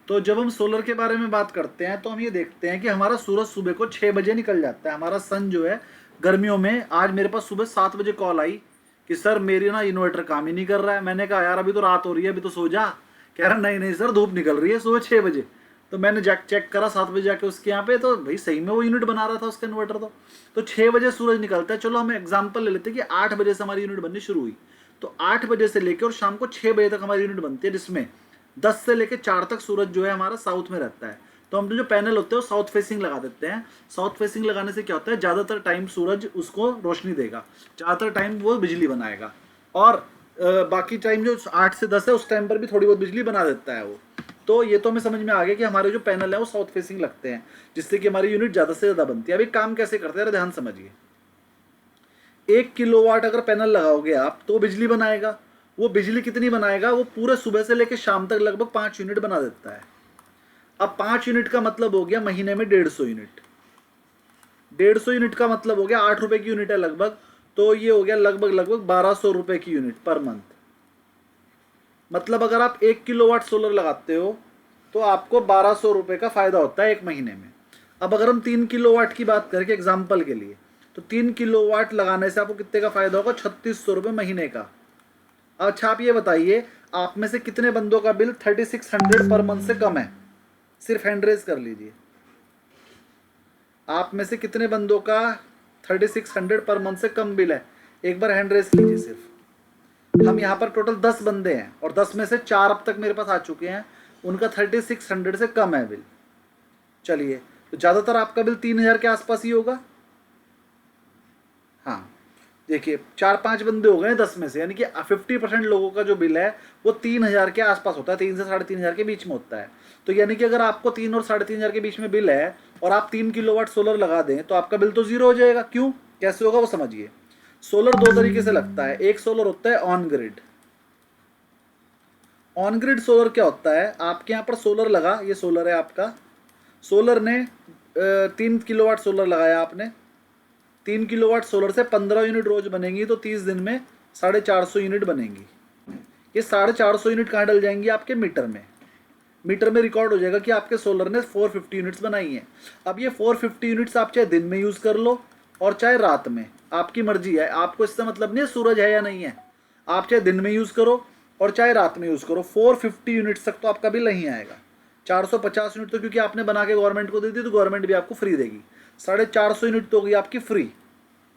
तो जब हम सोलर के बारे में बात करते हैं तो हम ये देखते हैं कि हमारा सूरज सुबह को 6 बजे निकल जाता है। हमारा सन जो है गर्मियों में, आज मेरे पास सुबह 7 बजे कॉल आई कि सर मेरी ना इन्वर्टर काम ही नहीं कर रहा है। मैंने कहा यार अभी तो रात हो रही है, अभी तो सो जा। कह रहा नहीं नहीं सर धूप निकल रही है सुबह 6 बजे। तो मैंने चेक करा 7 बजे जाके उसके यहाँ पे, तो भाई सही में वो यूनिट बना रहा था उसका इन्वर्टर। तो 6 बजे सूरज निकलता है। चलो हम एग्जाम्पल ले लेते हैं कि 8 बजे से हमारी यूनिट बननी शुरू हुई, तो 8 बजे से लेकर और शाम को 6 बजे तक हमारी यूनिट बनती है, जिसमें 10 से लेकर 4 तक सूरज जो है हमारा साउथ में रहता है। तो हम जो पैनल होते हैं वो साउथ फेसिंग लगा देते हैं। साउथ फेसिंग लगाने से क्या होता है, ज़्यादातर टाइम सूरज उसको रोशनी देगा, ज़्यादातर टाइम वो बिजली बनाएगा। और बाकी टाइम जो 8 से 10 है उस टाइम पर भी थोड़ी बहुत बिजली बना देता है वो। तो ये तो हमें समझ में आ गया कि हमारे जो पैनल है वो साउथ फेसिंग लगते हैं, जिससे कि हमारी यूनिट ज़्यादा से ज़्यादा बनती है। अभी काम कैसे करते हैं, ध्यान समझिए। 1 किलोवाट अगर पैनल लगाओगे आप तो बिजली बनाएगा। वो बिजली कितनी बनाएगा, वो पूरे सुबह से लेकर शाम तक लगभग 5 यूनिट बना देता है। अब 5 यूनिट का मतलब हो गया महीने में 150 यूनिट। 150 यूनिट का मतलब हो गया 8 रुपए की यूनिट है लगभग, तो ये हो गया लगभग 1200 रुपए की यूनिट पर मंथ। मतलब अगर आप 1 किलोवाट सोलर लगाते हो तो आपको 1200 रुपए का फायदा होता है एक महीने में। अब अगर हम 3 किलोवाट की बात करें एग्जाम्पल के लिए, तो 3 किलोवाट लगाने से आपको कितने का फायदा होगा, 3600 रुपये महीने का। अच्छा आप ये बताइए, आप में से कितने बंदों का बिल 3600 पर मंथ से कम है? सिर्फ हैंड रेज कर लीजिए। आप में से कितने बंदों का 3600 पर मंथ से कम बिल है? एक बार हैंड रेज कीजिए सिर्फ। हम यहाँ पर टोटल 10 बंदे हैं और 10 में से 4 अब तक मेरे पास आ चुके हैं, उनका 3600 से कम है बिल। चलिए, तो ज़्यादातर आपका बिल 3000 के आसपास ही होगा। हाँ देखिए, 4-5 बंदे हो गए 10 में से, यानी कि 50% लोगों का जो बिल है वो 3000 के आसपास होता है, 3 से 3500 के बीच में होता है। तो यानी कि अगर आपको 3 और 3500 के बीच में बिल है और आप 3 किलोवाट सोलर लगा दें तो आपका बिल तो जीरो हो जाएगा। क्यों, कैसे होगा वो समझिए। सोलर दो तरीके से लगता है। एक सोलर होता है on grid. On grid solar क्या होता है, आपके यहाँ पर सोलर लगा, ये सोलर है आपका, सोलर ने 3 किलोवाट सोलर लगाया आपने, 3 किलोवाट सोलर से 15 यूनिट रोज बनेंगी, तो 30 दिन में 450 यूनिट बनेंगी। ये 450 यूनिट कहाँ डल जाएंगी, आपके मीटर में। मीटर में रिकॉर्ड हो जाएगा कि आपके सोलर ने 450 यूनिट्स बनाई हैं। अब ये 450 यूनिट्स आप चाहे दिन में यूज़ कर लो और चाहे रात में, आपकी मर्जी है। आपको इससे मतलब नहीं है सूरज है या नहीं है, आप चाहे दिन में यूज़ करो और चाहे रात में यूज़ करो, 450 यूनिट्स तक तो आपका बिल नहीं आएगा। 450 यूनिट तो क्योंकि आपने बना के गवर्नमेंट को दे दी तो गवर्नमेंट भी आपको फ्री देगी। 450 यूनिट तो होगी आपकी फ्री।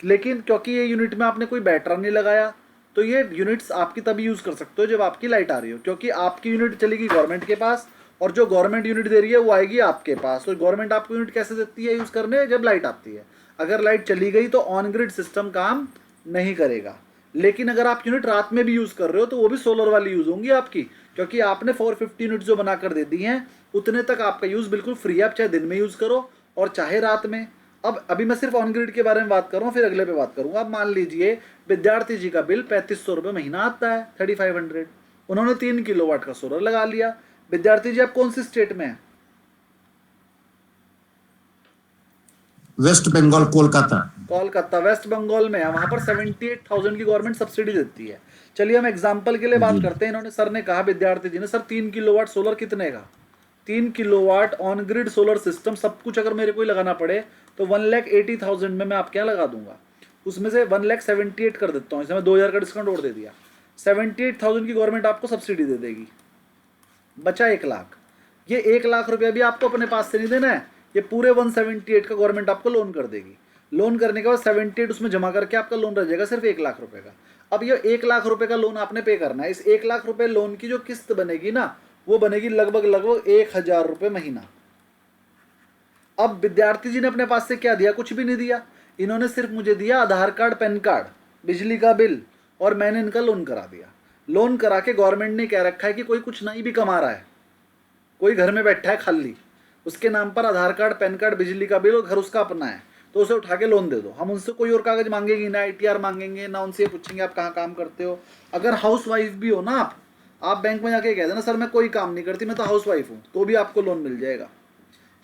लेकिन क्योंकि ये यूनिट में आपने कोई बैटरी नहीं लगाया, तो ये यूनिट्स आपकी तभी यूज़ कर सकते हो जब आपकी लाइट आ रही हो, क्योंकि आपकी यूनिट चलेगी गवर्नमेंट के पास और जो गवर्नमेंट यूनिट दे रही है वो आएगी आपके पास। तो गवर्नमेंट आपको यूनिट कैसे देती है यूज़ करने, जब लाइट आती है। अगर लाइट चली गई तो ऑन ग्रिड सिस्टम काम नहीं करेगा। लेकिन अगर आप यूनिट रात में भी यूज़ कर रहे हो तो वो भी सोलर वाली यूज़ होंगी आपकी, क्योंकि आपने 450 यूनिट जो बनाकर दे दी हैं उतने तक आपका यूज़ बिल्कुल फ्री है। आप चाहे दिन में यूज़ करो और चाहे रात में। अब अभी मैं सिर्फ ऑन ग्रिड के बारे में बात कर रहा हूँ, फिर अगले पे बात करूँगा। अब मान लीजिए विद्यार्थी जी का बिल 3500 रुपये महीना आता है, 3500। उन्होंने 3 किलोवाट का सोलर लगा लिया। विद्यार्थी जी आप कौन सी स्टेट में हैं? वेस्ट बंगाल, कोलकाता। कोलकाता, वेस्ट बंगाल में है। वहाँ पर 78,000 की गवर्नमेंट सब्सिडी देती है। चलिए हम एग्जाम्पल के लिए बात करते हैं। इन्होंने, सर ने कहा विद्यार्थी जी ने, सर 3 किलोवाट सोलर कितने का, 3 kilowatt on grid solar system सब कुछ अगर मेरे को ही लगाना पड़े तो 1,80,000 में मैं आपके यहाँ लगा दूंगा। उसमें से 1,78,000 कर देता हूँ, इसमें 2,000 का डिस्काउंट और दे दिया। 78,000 की गवर्नमेंट आपको सब्सिडी दे देगी, बचा 1 लाख। ये 1 लाख रुपया भी आपको अपने पास से नहीं देना है, ये पूरे 178 का गवर्नमेंट आपको लोन कर देगी। लोन करने के बाद 78 उसमें जमा करके आपका लोन रह जाएगा सिर्फ 1 लाख रुपए का। अब ये 1 लाख रुपए का लोन आपने पे करना है। इस 1 लाख रुपए लोन की जो किस्त बनेगी ना, वो बनेगी लगभग 1,000 रुपये महीना। अब विद्यार्थी जी ने अपने पास से क्या दिया, कुछ भी नहीं दिया। इन्होंने सिर्फ मुझे दिया आधार कार्ड, पैन कार्ड, बिजली का बिल, और मैंने इनका लोन करा दिया। लोन करा के गवर्नमेंट ने कह रखा है कि कोई कुछ नहीं भी कमा रहा है, कोई घर में बैठा है खाली, उसके नाम पर आधार कार्ड, पैन कार्ड, बिजली का बिल और घर उसका अपना है, तो उसे उठा के लोन दे दो। हम उनसे कोई और कागज मांगेंगे ना, ITR मांगेंगे ना, उनसे पूछेंगे आप कहाँ काम करते हो। अगर हाउस वाइफ भी हो ना आप बैंक में जाके कह देना सर मैं कोई काम नहीं करती, मैं तो हाउस वाइफ हूँ, तो भी आपको लोन मिल जाएगा।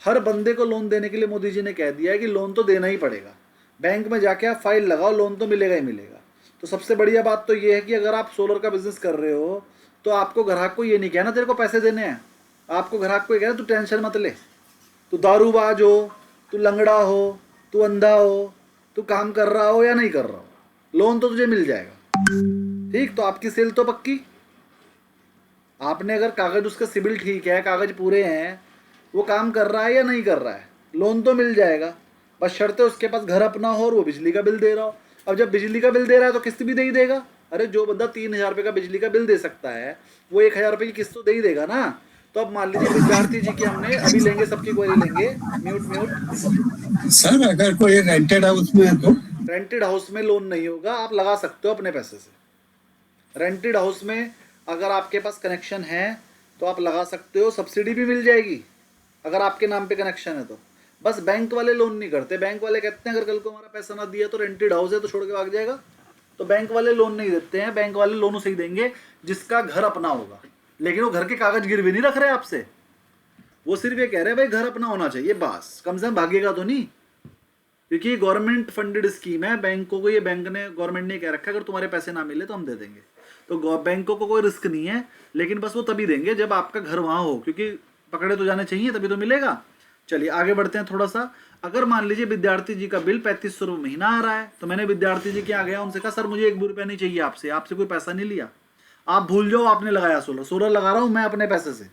हर बंदे को लोन देने के लिए मोदी जी ने कह दिया है कि लोन तो देना ही पड़ेगा। बैंक में जाके आप फाइल लगाओ, लोन तो मिलेगा ही मिलेगा। तो सबसे बढ़िया बात तो ये है कि अगर आप सोलर का बिजनेस कर रहे हो तो आपको ग्राहक को ये नहीं कहना तेरे को पैसे देने हैं, आपको ग्राहक को ये कह रहा है, तू टेंशन मत ले, तू दारूबाज हो, तू लंगड़ा हो, तू अंधा हो, तू काम कर रहा हो या नहीं कर रहा हो, लोन तो तुझे मिल जाएगा। ठीक, तो आपकी सेल तो पक्की। आपने अगर कागज, उसका सिबिल ठीक है, कागज पूरे हैं, वो काम कर रहा है या नहीं कर रहा है, लोन तो मिल जाएगा। बस शर्त है उसके पास घर अपना हो और वो बिजली का बिल दे रहा हो। अब जब बिजली का बिल दे रहा है तो किस्त भी दे ही देगा। अरे जो बंदा 3,000 रुपये का बिजली का बिल दे सकता है, वो 1,000 रुपये की किस्त तो दे ही देगा ना। तो अब मान लीजिए विद्यार्थी जी की हमने अभी लेंगे, सबकी क्वेरी लेंगे। Mute mute. सर अगर कोई रेंटेड हाउस में है तो रेंटेड हाउस में लोन नहीं होगा, आप लगा सकते हो अपने पैसे से। रेंटेड हाउस में अगर आपके पास कनेक्शन है तो आप लगा सकते हो, सब्सिडी भी मिल जाएगी अगर आपके नाम पे कनेक्शन है तो। बस बैंक वाले लोन नहीं करते। बैंक वाले कहते हैं अगर कल को हमारा पैसा ना दिया तो रेंटेड हाउस है तो छोड़ के भाग जाएगा, तो बैंक वाले लोन नहीं देते हैं। बैंक वाले लोन उसे ही देंगे जिसका घर अपना होगा, लेकिन वो घर के कागज गिरवी नहीं रख रहे आपसे, वो सिर्फ ये कह रहे हैं भाई घर अपना होना चाहिए, बस। कम से कम भागेगा तो नहीं, क्योंकि गवर्नमेंट फंडेड स्कीम है। बैंकों को, ये बैंक ने, गवर्नमेंट ने कह रखा है अगर तुम्हारे पैसे ना मिले तो हम दे देंगे। तो बैंकों को कोई रिस्क नहीं है, लेकिन बस वो तभी देंगे जब आपका घर वहां हो, क्योंकि पकड़े तो जाने चाहिए तभी तो मिलेगा। चलिए आगे बढ़ते हैं थोड़ा सा। अगर मान लीजिए विद्यार्थी जी का बिल 3500 रुपये महीना आ रहा है, तो मैंने विद्यार्थी जी के यहाँ गया, उनसे कहा सर मुझे 1 भी रुपया नहीं चाहिए आपसे, आपसे कोई पैसा नहीं लिया, आप भूल जाओ आपने लगाया सोलर। सोलर लगा रहा हूँ मैं अपने पैसे से,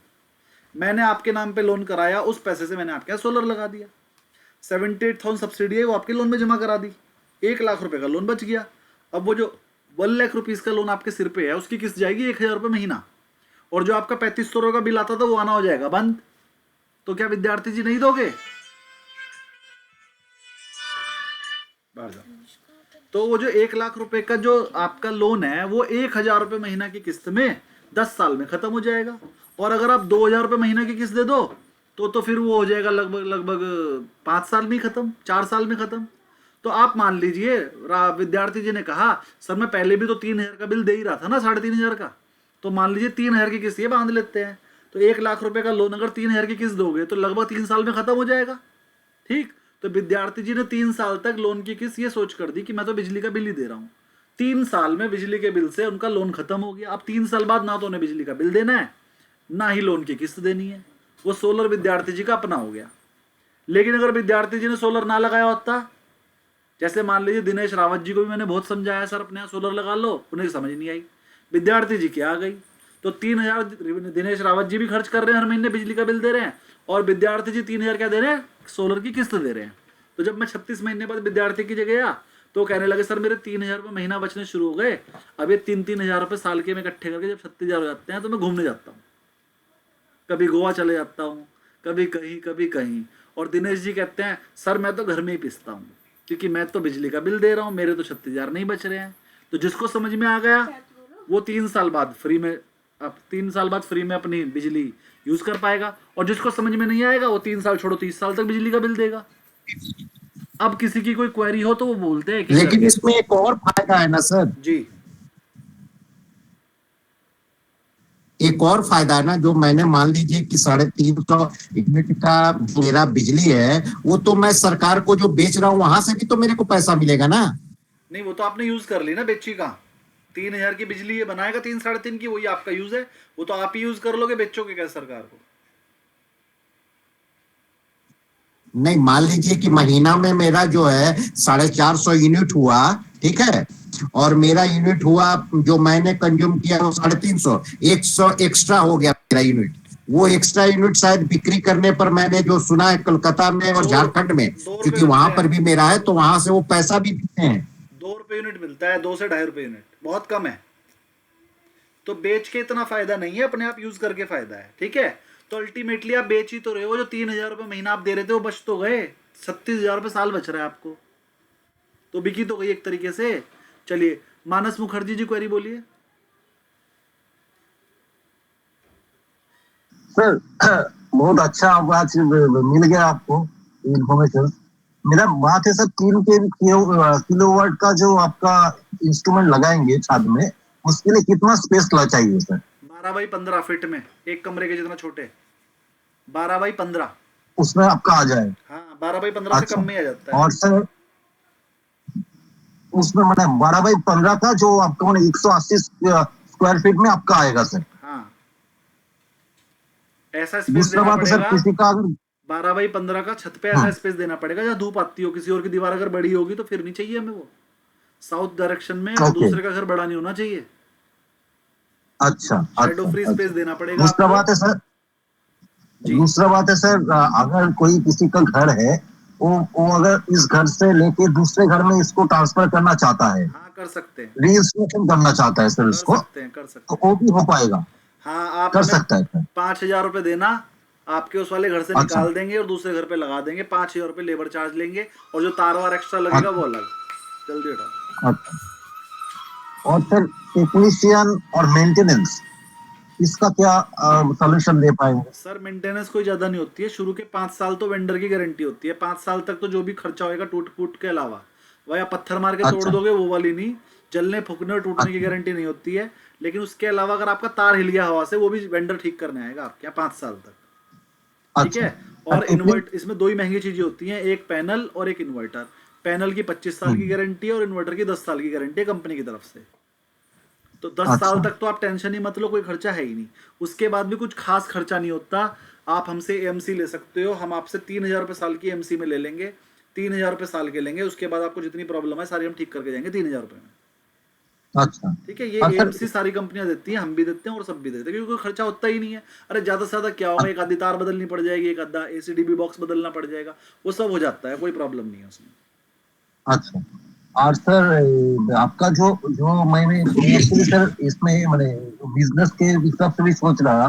मैंने आपके नाम पे लोन कराया, उस पैसे से मैंने आपके यहाँ सोलर लगा दिया। 78,000 सब्सिडी है वो आपके लोन में जमा करा दी, 1 लाख रुपए का लोन बच गया। अब वो जो 1 लाख रुपीज़ का लोन आपके सिर पे है, उसकी किस्त जाएगी 1,000 रुपये महीना, और जो आपका 3500 रुपये का बिल आता था वो आना हो जाएगा बंद। तो क्या विद्यार्थी जी नहीं दोगे? तो वो जो 1 लाख रुपए का जो आपका लोन है वो 1,000 रुपये महीना की किस्त में 10 साल में खत्म हो जाएगा। और अगर आप 2,000 रुपये महीना की किस्त दे दो तो फिर वो हो जाएगा लगभग 5 साल में ही खत्म, 4 साल में खत्म। तो आप मान लीजिए विद्यार्थी जी ने कहा सर मैं पहले भी तो 3,000 का बिल दे ही रहा था ना, 3,500 का, तो मान लीजिए 3,000 की किस्त ये बांध लेते हैं। तो 1 लाख रुपए का लोन अगर 3,000 की किस्त दोगे तो लगभग 3 साल में खत्म हो जाएगा। ठीक, तो विद्यार्थी जी ने 3 साल तक लोन की किस्त ये सोच कर दी कि मैं तो बिजली का बिल ही दे रहा हूँ। 3 साल में बिजली के बिल से उनका लोन खत्म हो गया। अब 3 साल बाद ना तो उन्हें बिजली का बिल देना है, ना ही लोन की किस्त देनी है। वो सोलर विद्यार्थी जी का अपना हो गया। लेकिन अगर विद्यार्थी जी ने सोलर ना लगाया होता, जैसे मान लीजिए दिनेश रावत जी को भी मैंने बहुत समझाया सर अपने यहाँ सोलर लगा लो, उन्हें समझ नहीं आई, विद्यार्थी जी क्या आ गई। तो 3,000 दिनेश रावत जी भी खर्च कर रहे हैं, हर महीने बिजली का बिल दे रहे हैं, और विद्यार्थी जी 3,000 क्या दे रहे हैं, सोलर की किस्त दे रहे हैं। तो जब मैं 36 महीने बाद विद्यार्थी की जगह गया तो कहने लगे सर मेरे 3,000 रुपये महीना बचने शुरू हो गए, अब ये 3,000 रुपये साल के में इकट्ठे करके जब 36,000 हो जाते हैं तो मैं घूमने जाता हूँ, कभी गोवा चले जाता हूँ, कभी कहीं। और दिनेश जी कहते हैं सर मैं तो घर में ही पिसता हूँ, क्योंकि मैं तो बिजली का बिल दे रहा हूँ, मेरे तो 36,000 नहीं बच रहे हैं। तो जिसको समझ में आ गया वो 3 साल बाद फ्री में, अब 3 साल बाद फ्री में अपनी बिजली यूज कर पाएगा, और जिसको समझ में नहीं आएगा वो 3 साल छोड़ो 30 साल तक बिजली का बिल देगा। अब किसी की कोई क्वेरी हो तो वो बोलते हैं कि लेकिन इसमें एक और फायदा है ना सर जी, एक और फायदा है ना, जो मैंने मान लीजिए कि 350 यूनिट का मेरा बिजली है, वो तो मैं सरकार को जो बेच रहा हूँ वहां से भी तो मेरे को पैसा मिलेगा ना। नहीं वो तो आपने यूज कर ली ना, बेची का 3,000 की बिजली ये बनाएगा 3 साढ़े 3 की, वही आपका यूज है, वो तो आप ही यूज कर लोगे, बेचोगे क्या सरकार को? नहीं, मान लीजिए कि महीना में मेरा जो है 450 यूनिट हुआ, ठीक है, और मेरा यूनिट हुआ जो मैंने कंज्यूम किया वो 350, 100 एक्स्ट्रा हो गया मेरा यूनिट। वो एक्स्ट्रा यूनिट शायद बिक्री करने पर मैंने जो सुना है कलकत्ता में और झारखंड में, क्योंकि वहां पर भी मेरा है, तो वहां से वो पैसा भी देते हैं। 2 रुपये यूनिट मिलता है, 2 से 2.5 रुपये यूनिट, बहुत कम है। तो बेच के इतना फायदा नहीं है, अपने आप यूज करके फायदा है। ठीक है, तो अल्टीमेटली आप बेच ही तो रहे हो, जो 3,000 रुपये महीना आप दे रहे थे वो बच तो गए, 36,000 रुपये साल बच रहा है आपको, तो बिकी तो गई एक तरीके से। चलिए मानस मुखर्जी जी क्वेरी बोलिए। सर बहुत अच्छा आज मिल गया आपको इन्फॉर्मेशन। मेरा बात है सर, 3 किलोवाट का जो आपका इंस्ट्रूमेंट लगाएंगे छत में, उसके लिए कितना स्पेस चाहिए सर? 12 बाई 15 फीट में, एक कमरे के जितना छोटे, 12 बाई 15 उसमें आपका आ जाए। हाँ 12 बाई 15 से कम में आ जाता है। और सर उसमें मैंने 12 बाई 15 का जो आपका 180 स्क्वायर फीट में आपका आएगा सर। हाँ ऐसा स्पेस दूसरा देना बात है सर, पड़ेगा, किसी का अगर 12x15 का छत पे ऐसा स्पेस देना पड़ेगा जहाँ धूप आती हो। किसी और की दीवार अगर बड़ी होगी तो फिर नहीं चाहिए हमें वो। साउथ डायरेक्शन में ओके, दूसरे का घर बड़ा नहीं होना चाहिए। अच्छा शेडो अच्छा फ्री स्पेस अच्छा। देना पड़ेगा दूसरा आपको। बात है सर, जी दूसरा बात है सर, अगर कोई किसी का घर है, वो अगर इस घर से लेके दूसरे घर में इसको ट्रांसफर करना चाहता है, हाँ, कर सकते हैं, रीइंस्टॉलेशन करना चाहता है सर कर इसको, सकते हैं, कर तो सकते हैं। वो भी हो पाएगा, हाँ, आप कर हमें सकता है सर। 5,000 रुपये देना, आपके उस वाले घर से अच्छा निकाल देंगे और दूसरे घर पे लगा देंगे। 5,000 रुपये लेबर चार्ज लेंगे और जो तार वार एक्स्ट्रा लगेगा वो अच्छा अलग। जल्दी उठाओ। अच्छा। और सर टेक्नीशियन और मेंटेनेंस, इसका क्या सोल्यूशन दे पाएंगे? सर मेंटेनेंस कोई ज्यादा नहीं होती है। शुरू के 5 साल तो वेंडर की गारंटी होती है। 5 साल तक तो जो भी खर्चा होएगा टूट फूट के अलावा, वह आप पत्थर मार के तोड़ अच्छा दोगे वो वाली नहीं, जलने फूकने और टूटने की अच्छा गारंटी नहीं होती है। लेकिन उसके अलावा अगर आपका तार हिल गया हवा से, वो भी वेंडर ठीक करने आएगा आपके यहाँ 5 साल तक। ठीक अच्छा। है। और टेक्निक, इन्वर्ट, इसमें दो ही महंगी चीजें होती हैं, एक पैनल और एक इन्वर्टर। पैनल की 25 साल की गारंटी है और इन्वर्टर की 10 साल की गारंटी है कंपनी की तरफ से। तो 10 साल अच्छा तक तो आप टेंशन ही मत लो, कोई खर्चा है ही नहीं। उसके बाद भी कुछ खास खर्चा नहीं होता। आप हमसे एएमसी ले सकते हो, हम आपसे 3,000 रुपये साल की एमसी में ले लेंगे। 3,000 रुपये साल के लेंगे, उसके बाद आपको जितनी प्रॉब्लम है सारी हम ठीक करके जाएंगे 3,000 रुपये में। अच्छा। ठीक है, ये और सर, एएमसी सारी कंपनियां देती हैं, हम भी देते हैं और सब भी देते हैं, क्योंकि कोई खर्चा होता ही नहीं है। अरे ज्यादा से ज्यादा क्या होगा, एक आधी तार बदलनी पड़ जाएगी, एक आधा एसीडीबी बॉक्स बदलना पड़ जाएगा, वो सब हो जाता है, कोई प्रॉब्लम नहीं है उसमें। अच्छा। और सर आपका जो जो मैंने एक्चुअली सर इसमें मैंने बिजनेस के हिसाब से भी सोच रहा,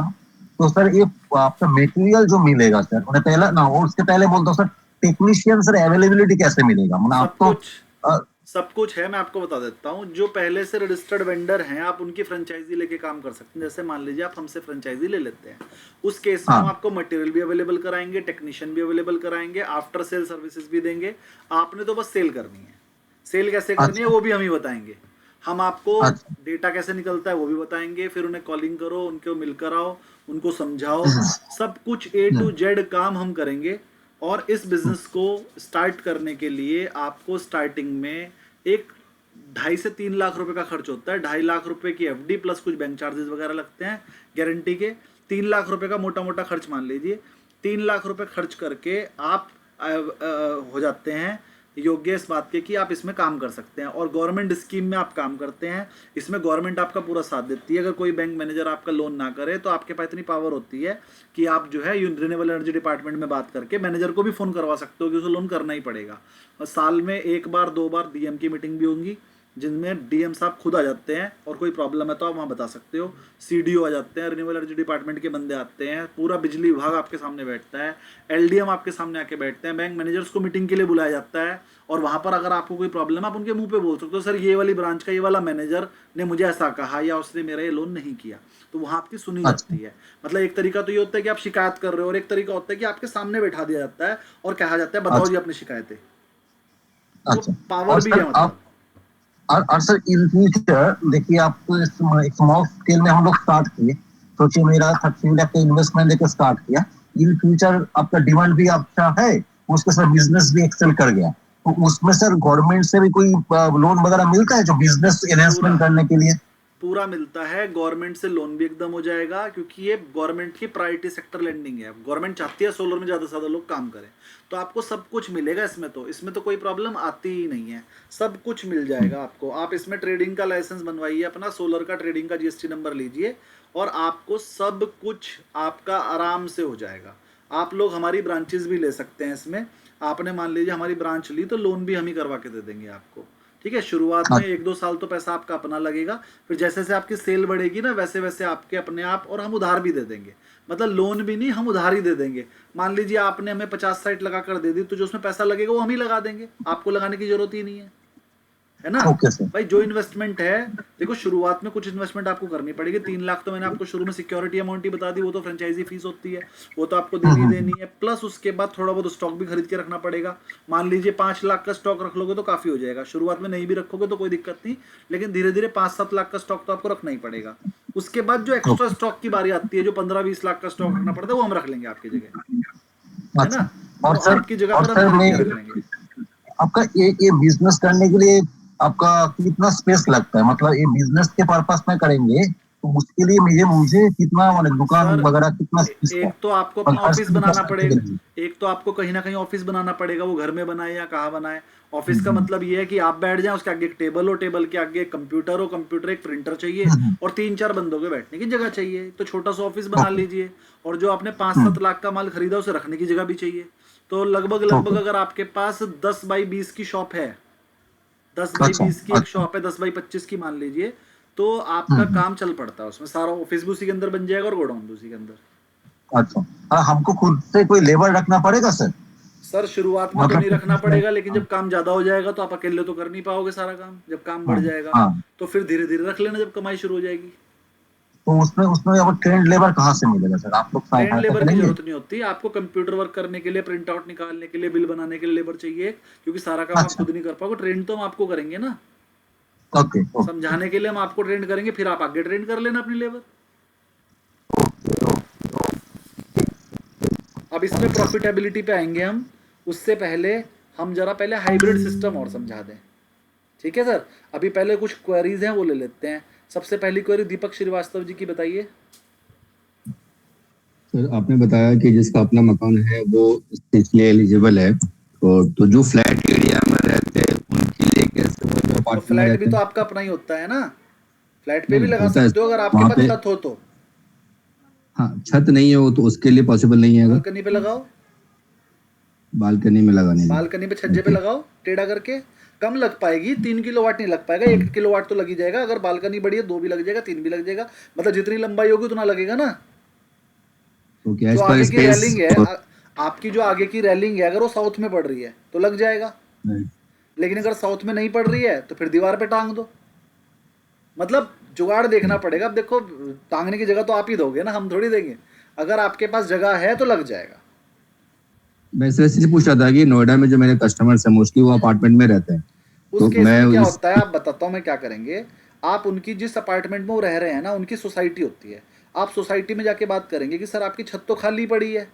तो सर ये आपका मटेरियल जो मिलेगा सर, मैंने पहला ना, और उसके पहले बोलता हूँ सर, टेक्नीशियन सर अवेलेबिलिटी कैसे मिलेगा? मैंने आप सब तो कुछ सब कुछ है, मैं आपको बता देता हूँ। जो पहले से रजिस्टर्ड वेंडर हैं, आप उनकी फ्रेंचाइजी लेके काम कर सकते हैं। जैसे मान लीजिए आप हमसे फ्रेंचाइजी ले लेते हैं, उस केस में हम हाँ आपको मटेरियल भी अवेलेबल कराएंगे, टेक्नीशियन भी अवेलेबल कराएंगे, आफ्टर सेल सर्विसेज भी देंगे। आपने तो बस सेल करनी है। सेल कैसे करनी है अच्छा वो भी हम ही बताएंगे। हम आपको अच्छा। डेटा कैसे निकलता है वो भी बताएंगे। फिर उन्हें कॉलिंग करो, उनको मिल कर आओ, उनको समझाओ, हम्म, सब कुछ ए टू हम्म, जेड काम हम करेंगे। और इस हम्म, बिजनेस को स्टार्ट करने के लिए आपको स्टार्टिंग में एक 2.5 से 3 लाख रुपए का खर्च होता है। 2.5 लाख रुपए की एफडी प्लस कुछ बैंक चार्जेस वगैरह लगते हैं गारंटी के। 3 लाख रुपए का मोटा मोटा खर्च मान लीजिए। 3 लाख रुपए खर्च करके आप हो जाते हैं योग्य इस बात के कि आप इसमें काम कर सकते हैं। और गवर्नमेंट स्कीम में आप काम करते हैं, इसमें गवर्नमेंट आपका पूरा साथ देती है। अगर कोई बैंक मैनेजर आपका लोन ना करे तो आपके पास इतनी पावर होती है कि आप जो है रिन्यूएबल एनर्जी डिपार्टमेंट में बात करके मैनेजर को भी फ़ोन करवा सकते हो कि उसे लोन करना ही पड़ेगा। और साल में 1 बार 2 बार डीएम की मीटिंग भी होंगी, जिनमें डीएम साहब खुद आ जाते हैं और कोई प्रॉब्लम है तो आप वहाँ बता सकते हो। सीडीओ आ जाते हैं, रिन्यूएबल एनर्जी डिपार्टमेंट के बंदे आते हैं, पूरा बिजली विभाग आपके सामने बैठता है, एलडीएम आपके सामने आके बैठते हैं, बैंक मैनेजर्स को मीटिंग के लिए बुलाया जाता है। और वहाँ पर अगर आपको कोई प्रॉब्लम है आप उनके मुंह पे बोल सकते हो, सर ये वाली ब्रांच का ये वाला मैनेजर ने मुझे ऐसा कहा या उसने मेरा ये लोन नहीं किया, तो वहाँ आपकी सुनी जाती है। मतलब एक तरीका तो ये होता है कि आप शिकायत कर रहे हो, और एक तरीका होता है कि आपके सामने बैठा दिया जाता है और कहा जाता है बताओ अच्छा जी अपनी शिकायतें। तो अच्छा। पावर और भी सर है मतलब। और सर इन फ्यूचर देखिए, आपको एक स्मॉल स्केल में हम लोग स्टार्ट किए, सोचिए मेरा 30 लाख का इन्वेस्टमेंट लेकर स्टार्ट किया। इन फ्यूचर आपका डिमांड भी अच्छा है, उसके साथ बिजनेस भी एक्सेल कर गया, तो उसमें सर गवर्नमेंट से भी कोई लोन वगैरह मिलता है जो बिजनेस पूरा एनहेंसमेंट करने के लिए? पूरा मिलता है, गवर्नमेंट से लोन भी एकदम हो जाएगा, क्योंकि ये गवर्नमेंट की प्रायोरिटी सेक्टर लैंडिंग है। गवर्नमेंट चाहती है सोलर में ज़्यादा से ज़्यादा लोग काम करें, तो आपको सब कुछ मिलेगा इसमें तो कोई प्रॉब्लम आती ही नहीं है। सब कुछ मिल जाएगा आपको। आप इसमें ट्रेडिंग का लाइसेंस बनवाइए, अपना सोलर का ट्रेडिंग का जीएसटी नंबर लीजिए और आपको सब कुछ आपका आराम से हो जाएगा। आप लोग हमारी ब्रांचेस भी ले सकते हैं इसमें। आपने मान लीजिए हमारी ब्रांच ली तो लोन भी हम ही करवा के दे देंगे आपको। ठीक है, शुरुआत में 1-2 साल तो पैसा आपका अपना लगेगा, फिर जैसे जैसे आपकी सेल बढ़ेगी ना वैसे वैसे आपके अपने आप, और हम उधार भी दे देंगे। मतलब लोन भी नहीं, हम उधार ही दे देंगे। मान लीजिए आपने हमें 50 साइट लगा कर दे दी, तो जो उसमें पैसा लगेगा वो हम ही लगा देंगे, आपको लगाने की जरूरत ही नहीं है ना। Okay sir. भाई जो इन्वेस्टमेंट है, देखो शुरुआत में कुछ इन्वेस्टमेंट आपको करनी पड़ेगी। 3 लाख तो मैंने आपको शुरू में सिक्योरिटी अमाउंट ही बता दी, वो तो फ्रेंचाइजी फीस होती है, वो तो आपको देनी देनी है। प्लस उसके बाद थोड़ा बहुत स्टॉक भी खरीद के रखना पड़ेगा। मान लीजिए 5 लाख का स्टॉक रख लोगे तो काफी हो जाएगा। शुरुआत में नहीं भी रखोगे तो कोई दिक्कत नहीं, लेकिन धीरे धीरे 5-7 लाख का स्टॉक तो आपको रखना ही पड़ेगा। उसके बाद जो एक्स्ट्रा स्टॉक की बारी आती है, जो 15-20 लाख का स्टॉक रखना पड़ता है, वो हम रख लेंगे आपकी जगह, है ना। और वो सर, आपकी जगह और पर सर हम मैं खरीद के रख लेंगे। आपका ये बिजनेस करने के लिए आपका कितना स्पेस लगता है? मतलब ये बिजनेस के पर्पस में करेंगे तो उसके लिए मुझे कितना मतलब दुकान सर वगैरह कितना space का एक तो आपको और अपना हर ऑफिस चीज का बनाना पड़ेगा, strategy एक तो आपको कहीं ना कहीं ऑफिस बनाना पड़ेगा, वो घर में बनाए या कहाँ बनाए। ऑफिस का हम्म, मतलब ये है कि आप बैठ जाए, उसके आगे एक टेबल हो, टेबल के आगे एक कंप्यूटर हो, कंप्यूटर एक प्रिंटर चाहिए हम्म, और 3-4 बंदों के बैठने की जगह चाहिए। तो छोटा सा ऑफिस बना ओके लीजिए। और जो आपने 5-7 हम्म, लाख का माल खरीदा उसे रखने की जगह भी चाहिए। तो लगभग लगभग ओके अगर आपके पास 10 बाई 20 की शॉप है, 10 बाई 20 की एक अच्छा शॉप है, 10 बाई 25 की मान लीजिए, तो आपका हम्म, काम चल पड़ता है उसमें। सारा ऑफिस भी उसी के अंदर बन जाएगा और गोडाउन भी उसी के अंदर। अच्छा हाँ हमको खुद से कोई लेबर रखना पड़ेगा सर सर शुरुआत में तो मतलब नहीं कुछ रखना उसमें पड़ेगा, लेकिन हाँ जब काम ज्यादा हो जाएगा तो आप अकेले तो कर नहीं पाओगे सारा काम। जब काम बढ़ हाँ जाएगा हाँ तो फिर धीरे धीरे रख लेना जब कमाई शुरू हो जाएगी। तो उसमें अब ट्रेंड लेबर कहाँ से मिलेगा सर आप लोग ट्रेंड सहायता लेबर की करेंगे जरूरत नहीं होती आपको। कंप्यूटर वर्क करने के लिए, प्रिंट आउट निकालने के लिए, बिल बनाने के लिए लेबर चाहिए, क्योंकि सारा काम आप अच्छा खुद नहीं कर पाओगे। ट्रेन तो हम आपको करेंगे ना, ओके ओके समझाने के लिए हम आपको ट्रेन करेंगे, फिर आप आगे ट्रेन कर लेना अपनी लेबर। अब इसमें प्रॉफिटेबिलिटी पे आएंगे हम, उससे पहले हम जरा पहले हाइब्रिड सिस्टम और समझा दें। ठीक है सर, अभी पहले कुछ क्वेरीज हैं वो ले लेते हैं। सबसे पहली क्वेरी दीपक श्रीवास्तव जी की बताइए। सर आपने बताया कि जिसका अपना मकान है वो इसलिए एलिजिबल है, तो जो फ्लैट एरिया में रहते हैं उनके लिए कैसे, वो जो तो अपार्टमेंट में फ्लैट भी रहते तो हैं? आपका अपना ही होता है ना, फ्लैट पे नहीं भी नहीं लगा होता है सकते हो अगर आपके वहाँ पास पे। छत हो तो। हाँ छत नहीं है वो तो उसके लिए पॉसिबल नहीं है अगर बालकनी पे लगाओ, बालकनी में लगाने में। बालकनी पे छज्जे पे ओके। लगाओ टेढ़ा करके। कम लग पाएगी, 3 किलोवाट नहीं लग पाएगा, 1 किलोवाट तो लग ही जाएगा। अगर बालकनी बड़ी है 2 भी लग जाएगा, 3 भी लग जाएगा। मतलब जितनी लंबाई होगी उतना लगेगा ना। ओके जो एज पर आगे की स्पेस। रेलिंग है आपकी जो आगे की रेलिंग है, अगर वो साउथ में पड़ रही है तो लग जाएगा। लेकिन अगर साउथ में नहीं पड़ रही है तो फिर दीवार पे टांग दो। मतलब जुगाड़ देखना पड़ेगा। अब देखो, टांगने की जगह तो आप ही दोगे ना, हम थोड़ी देंगे। अगर आपके पास जगह है तो लग जाएगा। मैं इस वजह से पूछ रहा था कि नोएडा में जो मेरे कस्टमर्स हैं मोस्टली वो अपार्टमेंट में रहते हैं, उस तो केस मैं में क्या इस होता है आप बताता हूँ मैं क्या करेंगे। आप उनकी जिस अपार्टमेंट में वो रह रहे हैं ना, उनकी सोसाइटी होती है। आप सोसाइटी में जाके बात करेंगे कि सर आपकी छत तो खाली पड़ी है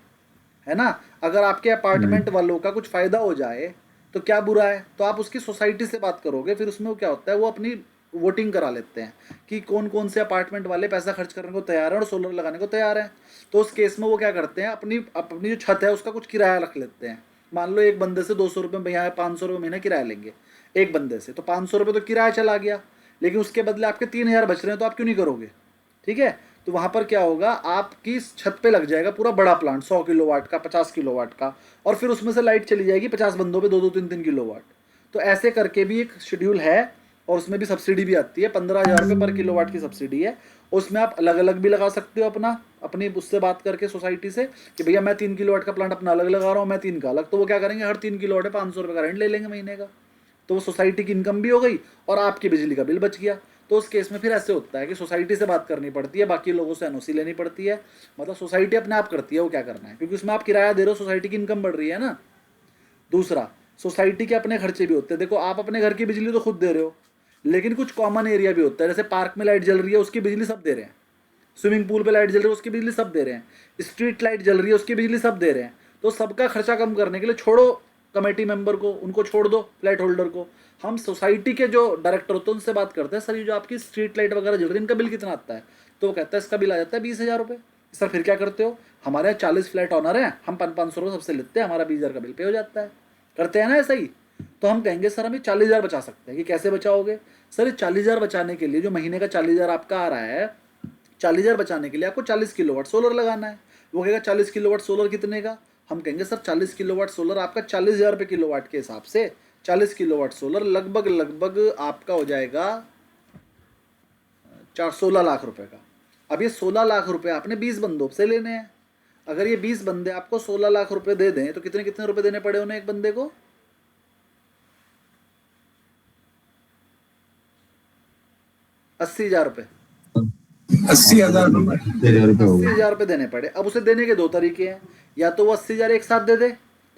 ना। अगर आपके अपार्टमेंट वालों का कुछ फ़ायदा हो जाए तो क्या बुरा है। तो आप उसकी सोसाइटी से बात करोगे, फिर उसमें वो क्या होता है, वो अपनी वोटिंग करा लेते हैं कि कौन कौन से अपार्टमेंट वाले पैसा खर्च करने को तैयार हैं और सोलर लगाने को तैयार हैं। तो उस केस में वो क्या करते हैं, अपनी अपनी जो छत है उसका कुछ किराया रख लेते हैं। मान लो एक बंदे से 200 रुपये भैया 500 रुपये महीना किराया लेंगे एक बंदे से, तो 500 रुपये तो किराया चला गया। लेकिन उसके बदले आपके 3,000 बच रहे हैं, तो आप क्यों नहीं करोगे। ठीक है, तो वहाँ पर क्या होगा, आपकी छत पे लग जाएगा पूरा बड़ा प्लांट, 100 किलोवाट का, 50 किलोवाट का। और फिर उसमें से लाइट चली जाएगी 50 बंदों पे 2-2, 3-3 किलोवाट। तो ऐसे करके भी एक शेड्यूल है। और उसमें भी सब्सिडी भी आती है, 15,000 रुपये पर किलोवाट की सब्सिडी है। उसमें आप अलग अलग भी लगा सकते हो अपना, अपनी उससे बात करके सोसाइटी से कि भैया मैं 3 किलोवाट का प्लांट अपना अलग लगा रहा हूँ, मैं 3 का अलग। तो वो क्या करेंगे, हर 3 किलोवाट पे 500 रुपये का रेंट ले लेंगे महीने का। तो वो सोसाइटी की इनकम भी हो गई और आपकी बिजली का बिल बच गया। तो उस केस में फिर ऐसे होता है कि सोसाइटी से बात करनी पड़ती है, बाकी लोगों से एनओसी लेनी पड़ती है। मतलब सोसाइटी अपने आप करती है वो क्या करना है, क्योंकि उसमें आप किराया दे रहे हो, सोसाइटी की इनकम बढ़ रही है ना। दूसरा, सोसाइटी के अपने खर्चे भी होते हैं। देखो आप अपने घर की बिजली तो खुद दे रहे हो, लेकिन कुछ कॉमन एरिया भी होता है। जैसे पार्क में लाइट जल रही है उसकी बिजली सब दे रहे हैं, स्विमिंग पूल पे लाइट जल रही है उसकी बिजली सब दे रहे हैं, स्ट्रीट लाइट जल रही है उसकी बिजली सब दे रहे हैं। तो सबका खर्चा कम करने के लिए छोड़ो कमेटी मेंबर को, उनको छोड़ दो फ्लैट होल्डर को। हम सोसाइटी के जो डायरेक्टर होते हैं उनसे बात करते हैं, सर ये जो आपकी स्ट्रीट लाइट वगैरह जल रही है इनका बिल कितना आता है। तो वो कहता है इसका बिल आ जाता है 20,000 रुपये। सर फिर क्या करते हो, हमारे यहाँ 40 फ्लैट ऑनर हैं, हम 500 रुपये सबसे लेते हैं, हमारा 20,000 का बिल पे हो जाता है। करते हैं ना ऐसा ही। तो हम कहेंगे सर हम ये 40,000 बचा सकते हैं। कि कैसे बचाओगे, सर ये 40,000 बचाने के लिए, जो महीने का 40,000 आपका आ रहा है, 40,000 बचाने के लिए आपको 40 किलोवाट सोलर लगाना है। वो कहेगा 40 किलोवाट सोलर कितने का। हम कहेंगे सर 40 किलोवाट सोलर आपका 40,000 रुपये किलोवाट के हिसाब से 40 किलोवाट सोलर लगभग लगभग आपका हो जाएगा 16 लाख रुपए का। अब ये 16 लाख रुपए आपने 20 बंदों से लेने हैं। अगर ये 20 बंदे आपको 16 लाख रुपए दे दें तो कितने कितने रुपए देने पड़े उन्हें एक बंदे को, 80,000 रुपये। 80,000 रुपए 80,000 रुपये हो 80,000 गए। रुपये देने पड़े। अब उसे देने के दो तरीके हैं, या तो वो 80,000 एक साथ दे दे,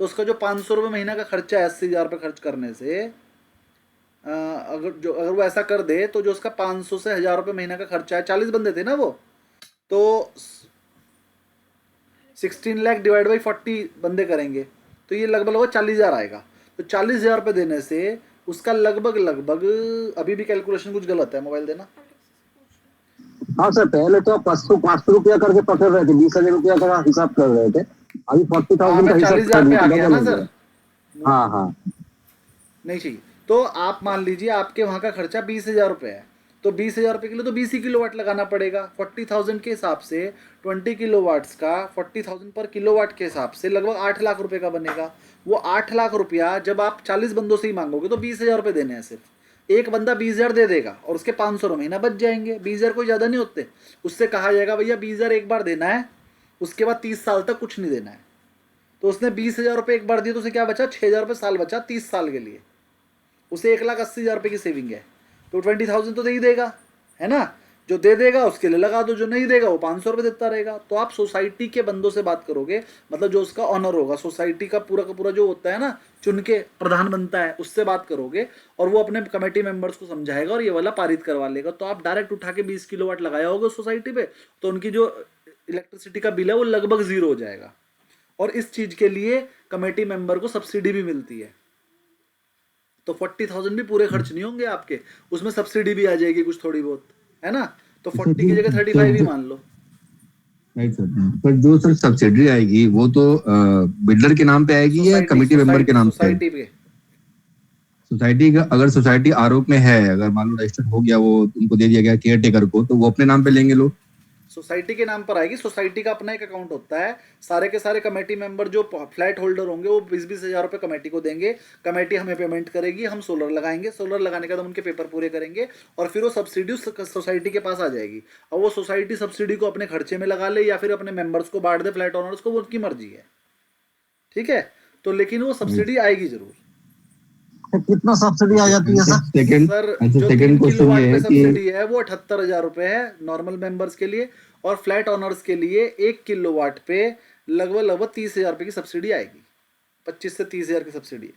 तो उसका जो 500 रुपये महीना का खर्चा है 80,000 रुपये खर्च करने से, अगर वो ऐसा कर दे तो जो उसका 500 से 1,000 रुपये महीना का खर्चा है, 40 बंदे थे ना वो, तो 16 लाख डिवाइड बाई 40 बंदे करेंगे तो ये लगभग लगभग 40,000 आएगा। तो 40,000 रुपये देने से उसका लगभग लगभग, अभी भी कैलकुलेशन कुछ गलत है, मोबाइल देना, हाँ सर, पहले तो 500 रुपया करके पकड़ रहे थे, 20,000 रुपया का हिसाब कर रहे थे, अभी हाँ 40,000 मैं का हिसाब 40,000 कर पे दिए आ तो गया डबल ना हो सर। गया। हाँ हाँ। नहीं चाहिए तो आप मान लीजिए आपके वहाँ का खर्चा 20,000 रुपये है, तो 20,000 रुपये के लिए तो 20 ही किलोवाट लगाना पड़ेगा 40,000 के हिसाब से। 20 किलोवाट्स का 40,000 पर किलोवाट के हिसाब से लगभग 8 लाख रुपए का बनेगा। वो 8 लाख रुपया जब आप 40 बंदों से ही मांगोगे तो 20,000 रुपये देने हैं सिर्फ। एक बंदा 20,000 दे देगा और उसके 500 महीना बच जाएंगे। 20,000 कोई ज़्यादा नहीं होते। उससे कहा जाएगा भैया 20,000 एक बार देना है, उसके बाद 30 साल तक कुछ नहीं देना है। तो उसने 20,000 रुपये एक बार दिए तो उसे क्या बचा, 6,000 रुपये साल बचा 30 साल के लिए। उसे 1,80,000 रुपये की सेविंग है, तो 20,000 तो दे ही देगा, है ना। जो दे देगा उसके लिए लगा दो, जो नहीं देगा वो 500 रुपये देता रहेगा। तो आप सोसाइटी के बंदों से बात करोगे, मतलब जो उसका ऑनर होगा, सोसाइटी का पूरा जो होता है ना, चुन के प्रधान बनता है, उससे बात करोगे और वो अपने कमेटी मेंबर्स को समझाएगा और ये वाला पारित करवा लेगा। तो आप डायरेक्ट उठा के 20 किलोवाट लगाया होगा सोसाइटी पे, तो उनकी जो इलेक्ट्रिसिटी का बिल है वो लगभग जीरो हो जाएगा। और इस चीज के लिए कमेटी मेंबर को सब्सिडी भी मिलती है। तो 40,000 भी पूरे खर्च नहीं होंगे आपके, उसमें सब्सिडी भी आ जाएगी कुछ थोड़ी बहुत, है ना। तो 40 की जगह 35 ही मान लो। राइट सर, पर जो सर सब्सिडी आएगी वो तो बिल्डर के नाम पे आएगी या कमेटी मेंबर के नाम पे? सोसाइटी पे। सोसाइटी का, अगर सोसाइटी आरोप में है, अगर मान लो रजिस्टर हो गया, वो उनको दे दिया गया केयर टेकर को, तो वो अपने नाम पे लेंगे लोग? सोसाइटी के नाम पर आएगी। सोसाइटी का अपना एक अकाउंट होता है। सारे के सारे कमेटी मेंबर जो फ्लैट होल्डर होंगे वो 20,000 रुपये कमेटी को देंगे। कमेटी हमें पेमेंट करेगी, हम सोलर लगाएंगे। सोलर लगाने के बाद उनके पेपर पूरे करेंगे और फिर वो सब्सिडी सोसाइटी के पास आ जाएगी। और वो सोसाइटी सब्सिडी को अपने खर्चे में लगा ले या फिर अपने मेंबर्स को बांट दे, फ्लैट ओनर्स को, वो उनकी मर्जी है, ठीक है। तो लेकिन वो सब्सिडी आएगी जरूर। कितना सब्सिडी आ जाती है सर? सेकंड, सर अच्छा जो 3 सेकंड क्वेश्चन किलोवाट ये पे है कि सब्सिडी है वो 78,000 रुपये है नॉर्मल मेंबर्स के लिए, और फ्लैट ऑनर्स के लिए 1 किलोवाट पे लगभग 30,000 रुपये की सब्सिडी आएगी। 25 से 30,000 की सब्सिडी है।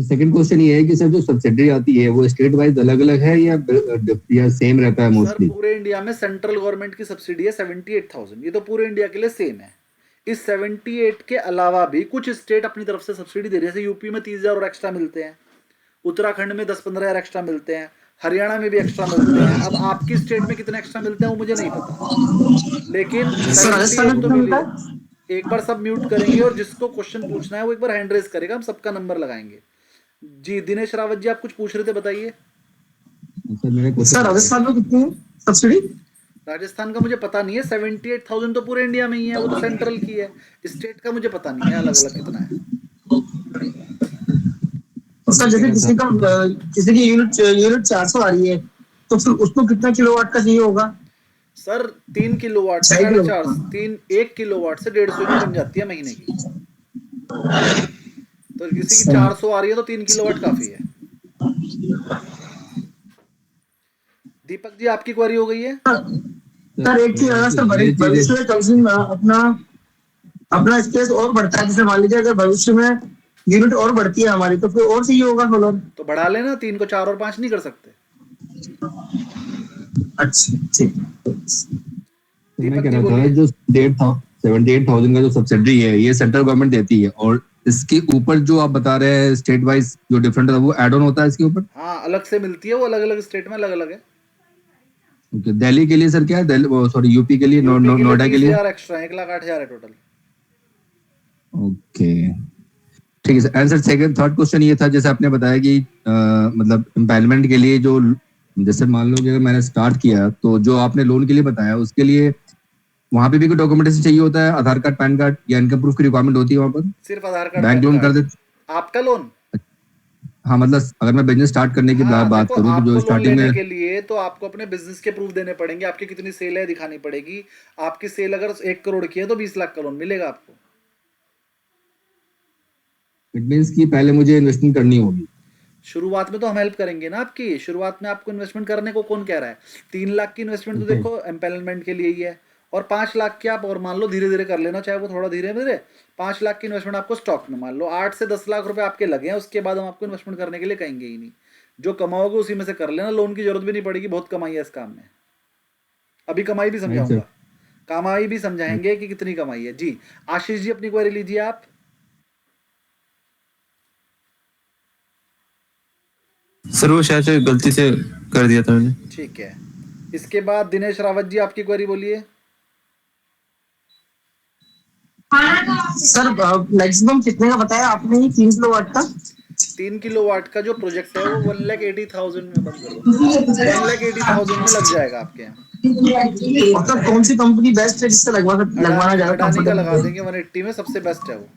सेकंड क्वेश्चन ये है कि सर जो सब्सिडी आती है वो स्टेट वाइज अलग अलग है या सेम रहता है सर मोस्टली? पूरे इंडिया में सेंट्रल गवर्नमेंट की सब्सिडी है 78,000, ये तो पूरे इंडिया के लिए सेम है। इस 78 के अलावा भी कुछ स्टेट अपनी तरफ से सब्सिडी दे रही है। जैसे यूपी में 30,000 और एक्स्ट्रा मिलते हैं, उत्तराखंड में 10-15,000 एक्स्ट्रा मिलते हैं, हरियाणा में भी एक्स्ट्रा मिलते हैं। अब आपकी स्टेट में कितने एक्स्ट्रा मिलते हैं वो मुझे नहीं पता, लेकिन सर राजस्थान 78 में तो कितना मिली मिलता है। है? एक बार सब म्यूट करेंगे और जिसको क्वेश्चन पूछना है वो एक बार हैंड रेज करेगा, हम सबका नंबर लगाएंगे। जी दिनेश रावत जी, आप कुछ पूछ रहे थे, बताइए। सर मेरा सर क्वेश्चन राजस्थान में कितनी है सब्सिडी? राजस्थान का मुझे पता नहीं है। 78,000 तो पूरे इंडिया में ही है, वो तो सेंट्रल की है। स्टेट का मुझे पता नहीं है अलग अलग कितना है। सर जैसे किसी की यूनिट 400 आ रही है, तो फिर उसको कितना किलोवाट का चाहिए होगा? सर 3 किलोवाट से 4.5, 1 किलोवाट से 150 यूनिट बन जाती है महीने की। तो किसी की 400 आ रही है तो 3 किलोवाट काफी है। दीपक जी आपकी क्वेरी हो गई है। सर एक चीज है सर, भविष्य में कंज्यूम अपना स्पेस और बढ़ता है। जैसे मान लीजिए अगर भविष्य में यूनिट और बढ़ती है हमारी, तो फिर और चाहिए होगा सोलर। तो बढ़ा लेना, 3 को 4 और 5 नहीं कर सकते। अच्छा ठीक। मैं कह रहा था जो 78,000 का जो सब्सिडी है ये सेंट्रल गवर्नमेंट देती है, और इसके ऊपर जो आप बता रहे हैं स्टेट वाइज जो डिफरेंट है वो एड ऑन होता है इसके ऊपर? हाँ अलग से मिलती है, वो अलग अलग स्टेट में अलग अलग है। ओके, दिल्ली के लिए सर क्या है? सॉरी यूपी के लिए, नोएडा के लिए 30,000 एक्स्ट्रा, 1,08,000 है टोटल। ओके ठीक है sir. And sir second third question ये था, जैसे आपने बताया कि मतलब एम्पावरमेंट के लिए जो, जैसे मान लो कि अगर मैंने स्टार्ट किया तो जो आपने लोन के लिए बताया उसके लिए वहां पे भी कोई डॉक्यूमेंटेशन चाहिए होता है? आधार कार्ड, पैन कार्ड या इनकम प्रूफ की रिक्वायरमेंट होती है वहां पर? सिर्फ आधार कार्ड, बैंक लोन कर देते? आपका लोन? हाँ मतलब अगर मैं बिजनेस स्टार्ट करने की बात करूँ तो जो स्टार्टिंग में के लिए तो आपको अपने बिजनेस के प्रूफ देने पड़ेंगे। आपकी कितनी सेल है दिखानी पड़ेगी। आपकी सेल अगर 1 करोड़ की है तो 20 लाख का लोन मिलेगा आपको। इट मींस कि पहले मुझे इन्वेस्टमेंट करनी होगी। शुरुआत में तो हम हेल्प करेंगे ना आपकी। शुरुआत में आपको इन्वेस्टमेंट करने को कौन कह रहा है? 3 लाख की इन्वेस्टमेंट तो देखो एम्पेलमेंट के लिए ही है, और 5 लाख की आप और मान लो धीरे धीरे कर लेना, चाहे वो थोड़ा धीरे धीरे। 5 लाख की इन्वेस्टमेंट आपको स्टॉक में मान लो 8 से 10 लाख रुपए आपके लगे हैं, उसके बाद हम आपको इन्वेस्टमेंट करने के लिए कहेंगे ही नहीं। जो कमाओगे उसी में से कर लेना, लोन की जरूरत भी नहीं पड़ेगी। बहुत कमाई है इस काम में। अभी कमाई भी समझाऊंगा, कमाई भी समझाएंगे कि कितनी कमाई है। जी आशीष जी अपनी क्वेरी लीजिए आप। सर वो शायद से गलती से कर दिया था मैंने। ठीक है, इसके बाद दिनेश रावत जी आपकी क्वेरी बोलिए। सर मैक्सिमम कितने का बताया आपने, 3 किलोवाट का? 3 किलोवाट का जो प्रोजेक्ट है वो 1,80,000 में, बंद कर दो, 1,80,000 में लग जाएगा आपके यहाँ। मतलब कौन सी कंपनी बेस्ट है जिससे लगवाना ज्यादा अडानी का लगा कंफर्टेबल? देंगे, 180 में सबसे बेस्ट है वो।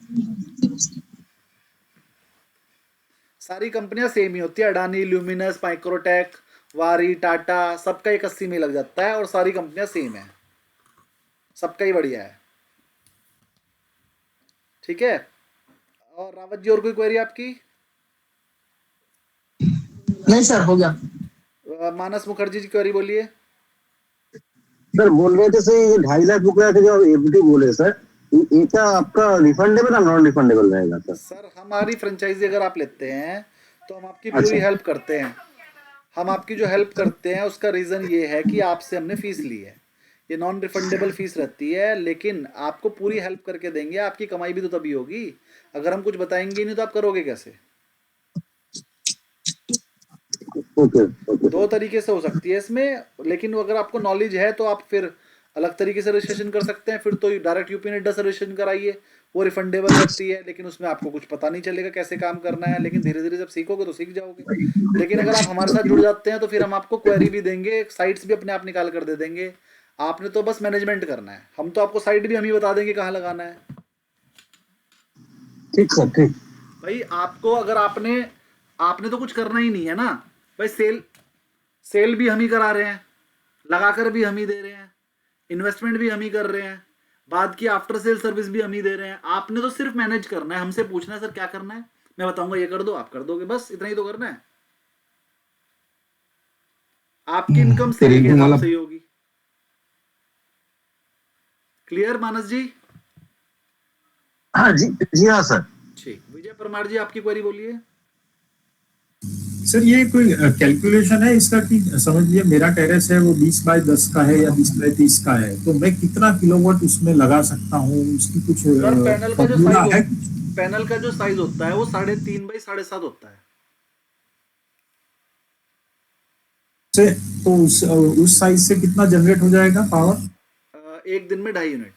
सारी कंपनियां सेम ही होती है, अडानी, ल्यूमिनस, माइक्रोटेक, वारी, टाटा, सबका 180 में लग जाता है और सारी कंपनियां सेम है, सबका ही बढ़िया है। ठीक है, और रावत जी और कोई क्वेरी आपकी? नहीं सर, हो गया। मानस मुखर्जी जी क्वेरी बोलिए। सर बोल रहे थे सर, ये 2.5 लाख रुपया का जो एफडी बोले सर, ये क्या आपका रिफंडेबल या नॉन रिफंडेबल रहेगा सर? सर हमारी फ्रेंचाइजी अगर आप लेते हैं तो हम आपकी पूरी अच्छा। हेल्प करते हैं। हम आपकी जो हेल्प करते हैं उसका रीज़न ये है कि आपसे हमने फीस ली है, ये नॉन रिफंडेबल फीस रहती है, लेकिन आपको पूरी हेल्प करके देंगे। आपकी कमाई भी तो तभी होगी, अगर हम कुछ बताएंगे नहीं तो आप करोगे कैसे? ओके ओके दो तरीके से हो सकती है इसमें, लेकिन अगर आपको नॉलेज है तो आप फिर अलग तरीके से रजिस्ट्रेशन कर सकते हैं। फिर तो डायरेक्ट यूपी नेडा से रजिस्ट्रेशन कराइए, वो रिफंडेबल रहती है, लेकिन उसमें आपको कुछ पता नहीं चलेगा कैसे काम करना है, लेकिन धीरे धीरे जब सीखोगे तो सीख जाओगे। लेकिन अगर आप हमारे साथ जुड़ जाते हैं तो फिर हम आपको क्वेरी भी देंगे, साइट्स भी अपने आप निकाल कर दे देंगे। आपने तो बस मैनेजमेंट करना है, हम तो आपको साइट भी हम ही बता देंगे कहाँ लगाना है। ठीक सर, ठीक। भाई आपको अगर आपने आपने तो कुछ करना ही नहीं है ना भाई। सेल भी हम ही करा रहे हैं, लगाकर भी हम ही दे रहे हैं, इन्वेस्टमेंट भी हम ही कर रहे हैं, बाद की आफ्टर सेल सर्विस भी हम ही दे रहे हैं। आपने तो सिर्फ मैनेज करना है, हमसे पूछना है सर क्या करना है, मैं बताऊंगा ये कर दो, आप कर दोगे, बस इतना ही तो करना है। आपकी इनकम सर सेल एक के दिन हिसाब वाला से ही होगी। क्लियर मानस जी? हाँ जी, जी हाँ सर। ठीक, विजय परमार जी आपकी क्वेरी बोलिए। सर ये कोई कैलकुलेशन है इसका कि समझ लीजिए मेरा टेरेस है वो 20 बाय 10 का है या 20 बाय 30 का है, तो मैं कितना किलोवाट उसमें लगा सकता हूँ, उसकी कुछ सर पैनल का जो फॉर्मूला है? पैनल का जो साइज होता है वो 3.5 बाई 7.5 होता है। से तो उस साइज से कितना जनरेट हो जाएगा पावर? एक दिन में 2.5 यूनिट।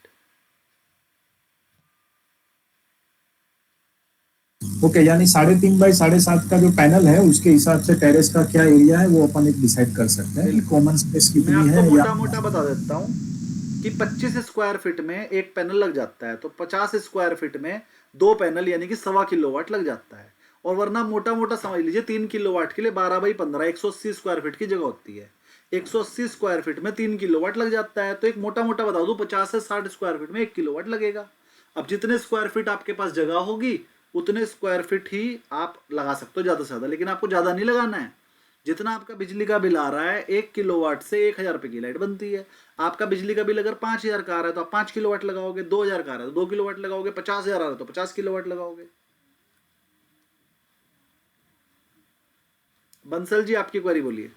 ओके, यानी 3.5 बाय 7.5 का जो पैनल है उसके हिसाब से टेरेस का क्या एरिया है वो अपन एक डिसाइड कर सकते हैं कि कॉमन स्पेस मैं कितनी आपको है या मोटा मोटा बता देता हूँ कि 25 स्क्वायर फीट में एक पैनल लग जाता है, तो 50 स्क्वायर फीट में 2 पैनल यानी कि 1.25 किलोवाट लग जाता है। और वरना मोटा मोटा समझ लीजिए 3 किलोवाट के लिए 12 बाई 15 180 स्क्वायर फीट की जगह होती है, 180 स्क्वायर फीट में 3 किलोवाट लग जाता है। तो एक मोटा मोटा बता दूं 50 से 60 स्क्वायर फीट में 1 किलोवाट लगेगा। अब जितने स्क्वायर फीट आपके पास जगह होगी उतने स्क्वायर फीट ही आप लगा सकते हो ज्यादा से ज्यादा, लेकिन आपको ज्यादा नहीं लगाना है। जितना आपका बिजली का बिल आ रहा है 1 किलोवाट से 1,000 रुपए की लाइट बनती है। आपका बिजली का बिल अगर 5,000 का आ रहा है तो आप 5 किलोवाट लगाओगे, 2,000 का आ रहा है तो 2 किलोवाट लगाओगे, 50,000 आ रहा है तो 50 किलोवाट लगाओगे। बंसल जी आपकी क्वेरी बोलिए।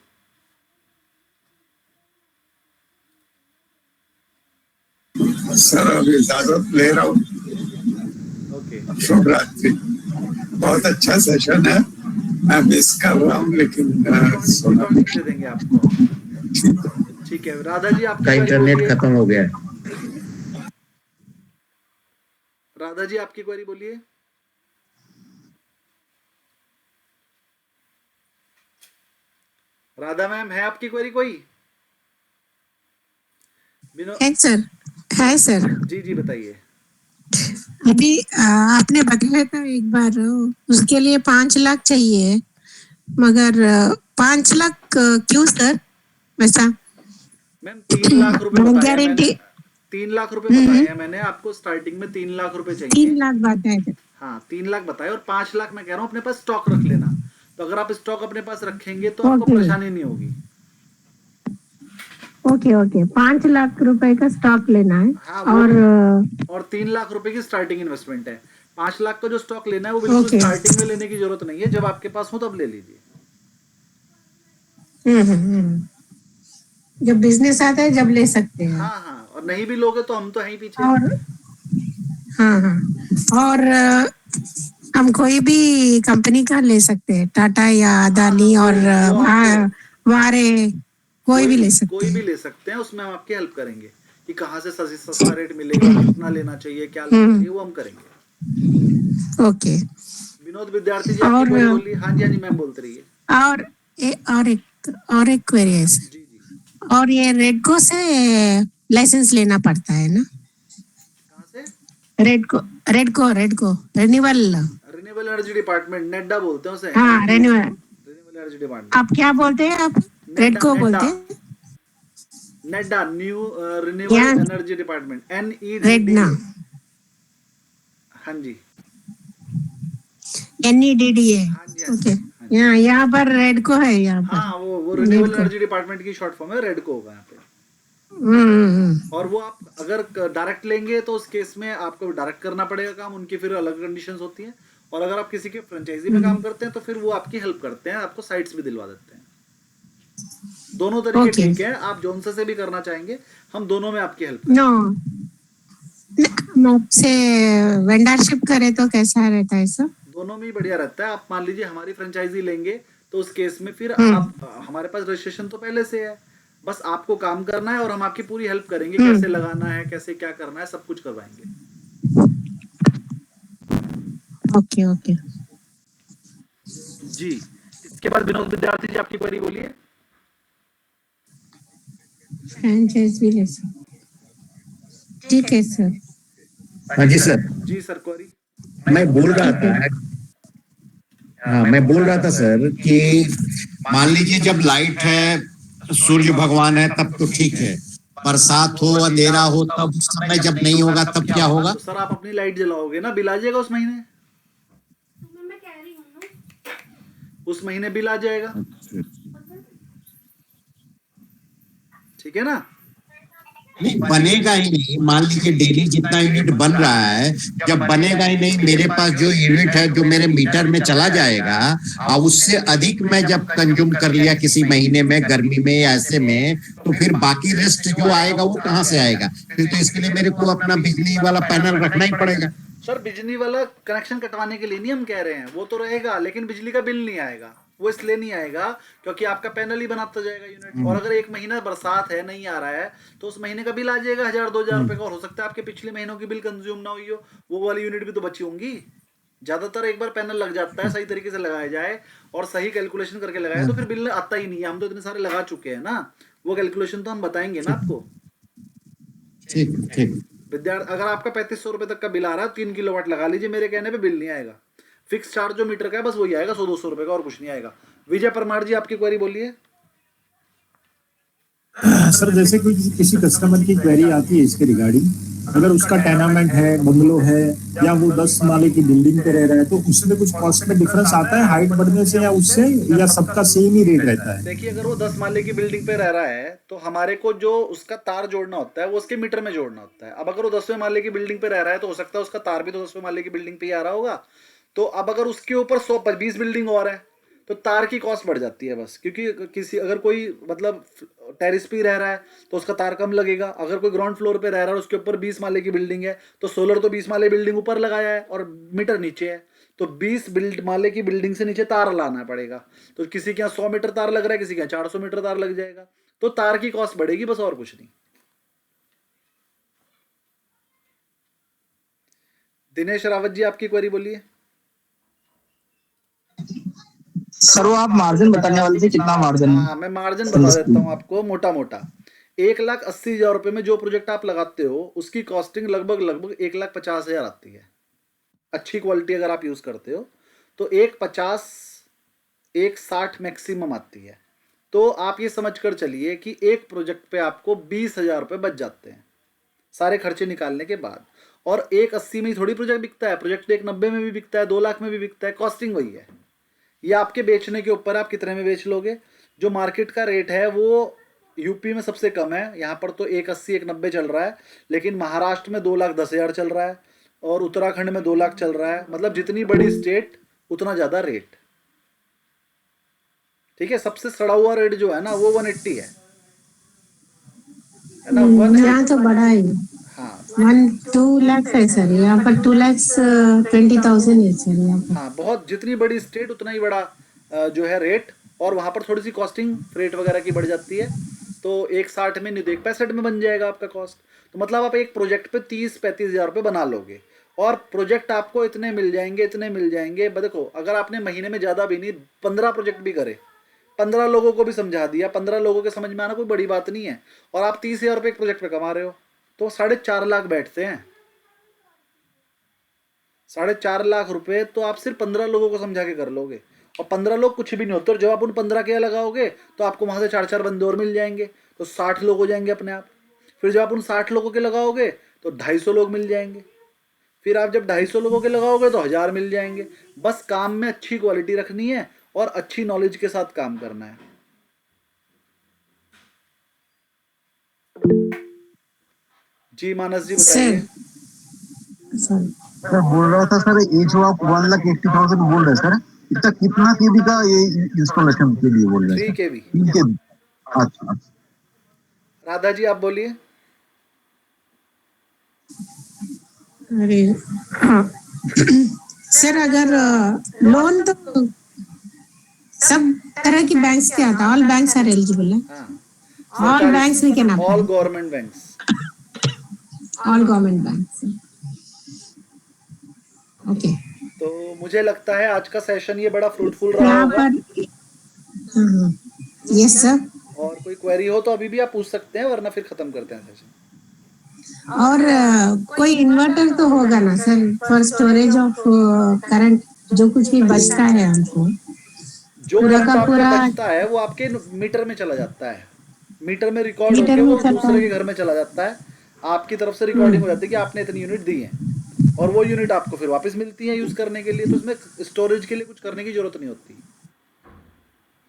सर अभी इजाजत ले रहा हूँ, ओके, शुभ रात्रि। बहुत अच्छा सेशन है, मैं मिस कर रहा हूँ लेकिन सुना। डिस्काउंट दे देंगे आपको। ठीक है, राधा जी आपकी का क्वेरी इंटरनेट बोलिए। खत्म हो गया है। राधा जी आपकी क्वेरी बोलिए। राधा मैम है आपकी क्वेरी कोई? है सर, है सर। जी जी बताइए। अभी आपने बताया था एक बार उसके लिए 5 लाख चाहिए, मगर 5 लाख क्यों सर वैसा? मैम 3 लाख रुपए बताए हैं मैंने, गारंटी 3 लाख रुपए बताए हैं मैंने आपको। स्टार्टिंग में 3 लाख रुपए चाहिए। 3 लाख बताए थे। हाँ 3 लाख बताए, और 5 लाख मैं कह रहा हूँ अपने पास स्टॉक रख लेना। तो अगर आप स्टॉक अपने पास रखेंगे तो आपको ओके परेशानी नहीं होगी। ओके ओके, 5 लाख रुपए का स्टॉक लेना है। हाँ, और 3 लाख रुपए की स्टार्टिंग इन्वेस्टमेंट है। 5 लाख का जो स्टॉक लेना है वो बिल्कुल ओके। स्टार्टिंग में लेने की जरूरत नहीं है, जब आपके पास हो तब ले लीजिए। जब बिजनेस आता है जब ले सकते हैं। हाँ हाँ, और नहीं भी लोगे तो हम तो हैं ही पीछे। और हाँ हाँ, और हम कोई भी कंपनी का ले सकते हैं, टाटा या अदानी हाँ, और वो आपको वारे कोई भी ले सकते कोई भी हैं। ले सकते हैं, उसमें हम आपकी हेल्प करेंगे कि कहाँ से सस्ता रेट मिलेगा, कितना लेना चाहिए, क्या लेना चाहिए, वो हम करेंगे। ओके। विनोद विद्यार्थी जी आपकी और क्वेरी बोलिए। हाँ जी मैम बोलते रहिए। और और एक क्वेरी है सर। जी जी। और ये रेडको से लाइसेंस लेना पड़ता है ना? कहाँ से? रेडको रेडको रेडको renewal. Renewable energy department, NEDA बोलते हैं उसे। हाँ, रिन्यूअल। Renewable energy department. आप क्या बोलते हैं? आप रेडको बोलते हैं? नेडा, न्यू रिन्यूएबल क्या? एनर्जी डिपार्टमेंट, रेडना। NEDDA। हाँ जी। NEDDA। हाँ जी। ओके। यहाँ पर रेडको है यहाँ पर। हाँ, वो रिन्यूएबल रेडको। एनर्जी डिपार्टमेंट की शॉर्ट फॉर्म है, रेडको होगा यहाँ पे। और वो आप अगर डायरेक्ट लेंगे तो उस केस में आपको डायरेक्ट करना पड़ेगा काम, उनकी फिर अलग कंडीशंस होती हैं। और अगर आप किसी के फ्रेंचाइजी में काम करते हैं तो फिर वो आपकी हेल्प करते हैं, आपको साइट्स भी दिलवा देते हैं। दोनों तरीके Okay. ठीक है, आप जोन से भी करना चाहेंगे, हम दोनों में आपकी हेल्प नो, आपसे वेंडरशिप करे तो कैसा रहता है सर? दोनों में ही बढ़िया रहता है। आप मान लीजिए हमारी फ्रेंचाइजी लेंगे तो उस केस में फिर आप, हमारे पास रजिस्ट्रेशन तो पहले से है, बस आपको काम करना है और हम आपकी पूरी हेल्प करेंगे, कैसे लगाना है, कैसे क्या करना है, सब कुछ करवाएंगे। Okay okay. जी। इसके बाद विनोद विद्यार्थी जी आपकी क्वेरी बोलिए। फ्रेंचाइज भी ले सकते। ठीक है सर। हाँ जी सर, जी सर, क्वेरी। मैं बोल रहा था, हाँ मैं बोल रहा था सर कि मान लीजिए जब लाइट है, सूर्य भगवान है, तब तो ठीक है, बरसात हो, अंधेरा हो, तब उस समय जब नहीं होगा तब क्या होगा? तो सर आप अपनी लाइट जलाओगे ना, बिल आ जाएगा उस महीने। उस महीने बिल आ जाएगा, ठीक है ना? नहीं बनेगा ही नहीं। मान लीजिए डेली जितना यूनिट बन रहा है, जब बनेगा ही नहीं, मेरे पास जो यूनिट है जो मेरे मीटर में चला जाएगा, और उससे अधिक मैं जब कंज्यूम कर लिया किसी महीने में, गर्मी में या ऐसे में, तो फिर बाकी रेस्ट जो आएगा वो कहाँ से आएगा? फिर तो इसके लिए मेरे को अपना बिजली वाला पैनल रखना ही पड़ेगा। सर बिजली वाला कनेक्शन कटवाने के लिए नहीं हम कह रहे हैं, वो तो रहेगा, लेकिन बिजली का बिल नहीं आएगा। वो इसलिए नहीं आएगा क्योंकि आपका पैनल ही बनाता जाएगा यूनिट, और अगर एक महीना बरसात है, नहीं आ रहा है, तो उस महीने का बिल आ जाएगा 1000-2000 रुपए का। और हो सकता है आपके पिछले महीनों की बिल कंज्यूम ना हुई हो, वो वाली यूनिट भी तो बची होंगी। ज्यादातर एक बार पैनल लग जाता है, सही तरीके से लगाया जाए और सही कैलकुलेशन करके लगाए तो फिर बिल आता ही नहीं है। हम तो इतने सारे लगा चुके हैं ना, वो कैलकुलेशन तो हम बताएंगे ना आपको। ठीक ठीक। विद्यार्थी, अगर आपका 3500 रुपए तक का बिल आ रहा है, 3 किलोवाट लगा लीजिए, मेरे कहने पे बिल नहीं आएगा। फिक्स चार्ज जो मीटर का है बस वही आएगा, 100-200 रुपए का, और कुछ नहीं आएगा। विजय परमार जी आपकी क्वेरी बोलिए। सर जैसे कोई किसी कस्टमर की क्वेरी आती है इसके रिगार्डिंग, अगर उसका टेनामेंट है, बंगलो है, या वो 10 माले की बिल्डिंग पे रह रहा है, तो उसमें कुछ कॉस्ट में डिफरेंस आता है हाइट बढ़ने से या उससे, या सबका सेम ही रेट रहता है? देखिए, अगर वो 10 माले की बिल्डिंग पे रह रहा है तो हमारे को जो उसका तार जोड़ना होता है वो उसके मीटर में जोड़ना होता है। अब अगर वो 10वें माले की बिल्डिंग पे रह रहा है तो हो सकता है उसका तार भी तो 10वें माले की बिल्डिंग पे ही आ रहा होगा। तो अब अगर उसके ऊपर 120 बिल्डिंग और है तो तार की कॉस्ट बढ़ जाती है बस, क्योंकि किसी, अगर कोई मतलब टेरिस पे रह रहा है तो उसका तार कम लगेगा। अगर कोई ग्राउंड फ्लोर पे रह रहा है और उसके ऊपर 20 माले की बिल्डिंग है तो सोलर तो 20 माले बिल्डिंग ऊपर लगाया है और मीटर नीचे है, तो 20 माले की बिल्डिंग से नीचे तार लाना पड़ेगा। तो किसी के यहाँ 100 मीटर तार लग रहा है, किसी के यहाँ 400 मीटर तार लग जाएगा, तो तार की कॉस्ट बढ़ेगी बस, और कुछ नहीं। दिनेश रावत जी आपकी क्वेरी बोलिए। सर वो आप मार्जिन बताने वाले थे, कितना मार्जिन? हाँ, मैं मार्जिन बता देता हूँ आपको मोटा मोटा। 1,80,000 रुपए में जो प्रोजेक्ट आप लगाते हो उसकी कॉस्टिंग लगभग 1,50,000 आती है। अच्छी क्वालिटी अगर आप यूज करते हो तो 1,50, 1,60 मैक्सिमम आती है। तो आप ये समझ कर चलिए कि एक प्रोजेक्ट पे आपको 20,000 रुपए बच जाते हैं सारे खर्चे निकालने के बाद। और 1,80 में ही थोड़ी प्रोजेक्ट बिकता है, प्रोजेक्ट 1,90 में भी बिकता है, 2 लाख में भी बिकता है, कॉस्टिंग वही है। ये आपके बेचने के ऊपर, आप कितने में बेच लोगे। जो मार्केट का रेट है वो यूपी में सबसे कम है, यहाँ पर तो 1,80, 1,90 चल रहा है, लेकिन महाराष्ट्र में 2,10,000 चल रहा है और उत्तराखंड में 2 लाख चल रहा है। मतलब जितनी बड़ी स्टेट उतना ज़्यादा रेट, ठीक है। सबसे सड़ा हुआ रेट जो है ना वो 180 है ना। यहाँ तो बड़ा है। हाँ 2 लाख है सर, यहाँ पर 2,20,000 है सर यहाँ पर। हाँ, बहुत, जितनी बड़ी स्टेट उतना ही बड़ा जो है रेट, और वहाँ पर थोड़ी सी कॉस्टिंग फ्रेट वगैरह की बढ़ जाती है। तो एक 60 में नहीं तो एक 65 में बन जाएगा आपका कॉस्ट। तो मतलब आप एक प्रोजेक्ट पे 30-35 हज़ार रुपये बना लोगे और प्रोजेक्ट आपको इतने मिल जाएंगे, इतने मिल जाएंगे। देखो अगर आपने महीने में ज़्यादा भी नहीं 15 प्रोजेक्ट भी करे, 15 लोगों को भी समझा दिया, 15 लोगों के समझ में आना कोई बड़ी बात नहीं है, और आप 30 हज़ार रुपये एक प्रोजेक्ट पे कमा रहे हो, तो 4.5 लाख बैठते हैं। 4.5 लाख रुपए तो आप सिर्फ 15 लोगों को समझा के कर लोगे, और 15 लोग कुछ भी नहीं होते, और जब आप उन 15 के लगाओगे तो आपको वहां से 4-4 बंदे और मिल जाएंगे, तो 60 लोग हो जाएंगे अपने आप। फिर जब आप उन 60 लोगों के लगाओगे तो 250 लोग मिल जाएंगे। फिर आप जब 250 लोगों के लगाओगे तो 1000 मिल जाएंगे। बस काम में अच्छी क्वालिटी रखनी है और अच्छी नॉलेज के साथ काम करना है। जी मानस जी बताइए। सर बोल रहा था सर, ये जो आप 1,80,000 बोल रहे हैं सर, इसका कितना केबी का ये इंस्टॉलेशन के लिए बोल रहे हैं 3 सर? केवी। 3 केबी। अच्छा। राधा जी आप बोलिए। अरे हाँ सर, अगर लोन तो सब तरह की बैंक्स के आता है, ऑल बैंक्स आर एलिजिबल है, हाँ all banks we can all apply, government banks. All government banks. Okay, तो मुझे लगता है आज का सेशन ये बड़ा फ्रूटफुल रहा यहाँ होगा। पर यस सर। और कोई क्वेरी हो तो अभी भी आप पूछ सकते हैं, वरना फिर खत्म करते हैं सेशन। और कोई इन्वर्टर तो होगा ना sir for storage of current, जो कुछ भी बचता है हमको जो पूरा करंट का आपके पूरा बचता है वो आपके मीटर में चला जाता है, मीटर में रिकॉर्ड मीटर होके में वो चलता दूसरे है। के घर में चला जाता है। आपकी तरफ से रिकॉर्डिंग हो जाती है कि आपने इतनी यूनिट दी है, और वो यूनिट आपको फिर वापस मिलती है यूज करने के लिए। तो उसमें स्टोरेज के लिए कुछ करने की जरूरत नहीं होती।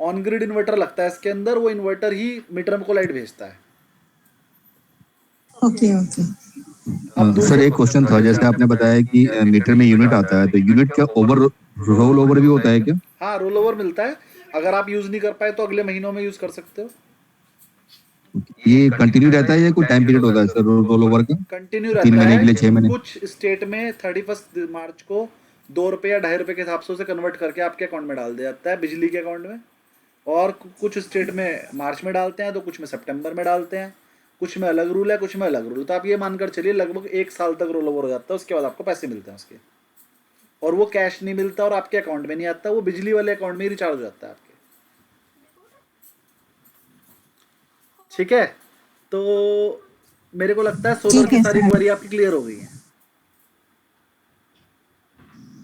ऑन ग्रिड इन्वर्टर लगता है इसके अंदर, वो इन्वर्टर ही मीटर को लाइट भेजता है। Okay okay. सर एक क्वेश्चन था, जैसे आपने बताया कि मीटर में यूनिट आता है, तो यूनिट क्या रोल ओवर भी होता है क्या? हाँ रोल ओवर मिलता है, अगर आप यूज नहीं कर पाए तो अगले महीनों में यूज कर सकते हो। ये कंटिन्यू रहता है या कोई टाइम पीरियड होता है सर रोल ओवर का? कंटिन्यू 3 रहता महीने है। के लिए, 6 महीने? कुछ स्टेट में 31 मार्च को 2 रुपये या 2.5 रुपये के हिसाब से उसे कन्वर्ट करके आपके अकाउंट में डाल दिया जाता है, बिजली के अकाउंट में। और कुछ स्टेट में मार्च में डालते हैं, तो कुछ में सितंबर में डालते हैं, कुछ में अलग रूल है, कुछ में अलग रूल। तो आप ये मानकर चलिए लगभग 1 साल तक रोल ओवर हो जाता है, उसके बाद आपको पैसे मिलते हैं उसके, और वो कैश नहीं मिलता और आपके अकाउंट में नहीं आता, वो बिजली वाले अकाउंट में ही रिचार्ज हो जाता है आपके। ठीक है, तो मेरे को लगता है सोलर की सारी क्वेरी आपकी क्लियर हो गई है।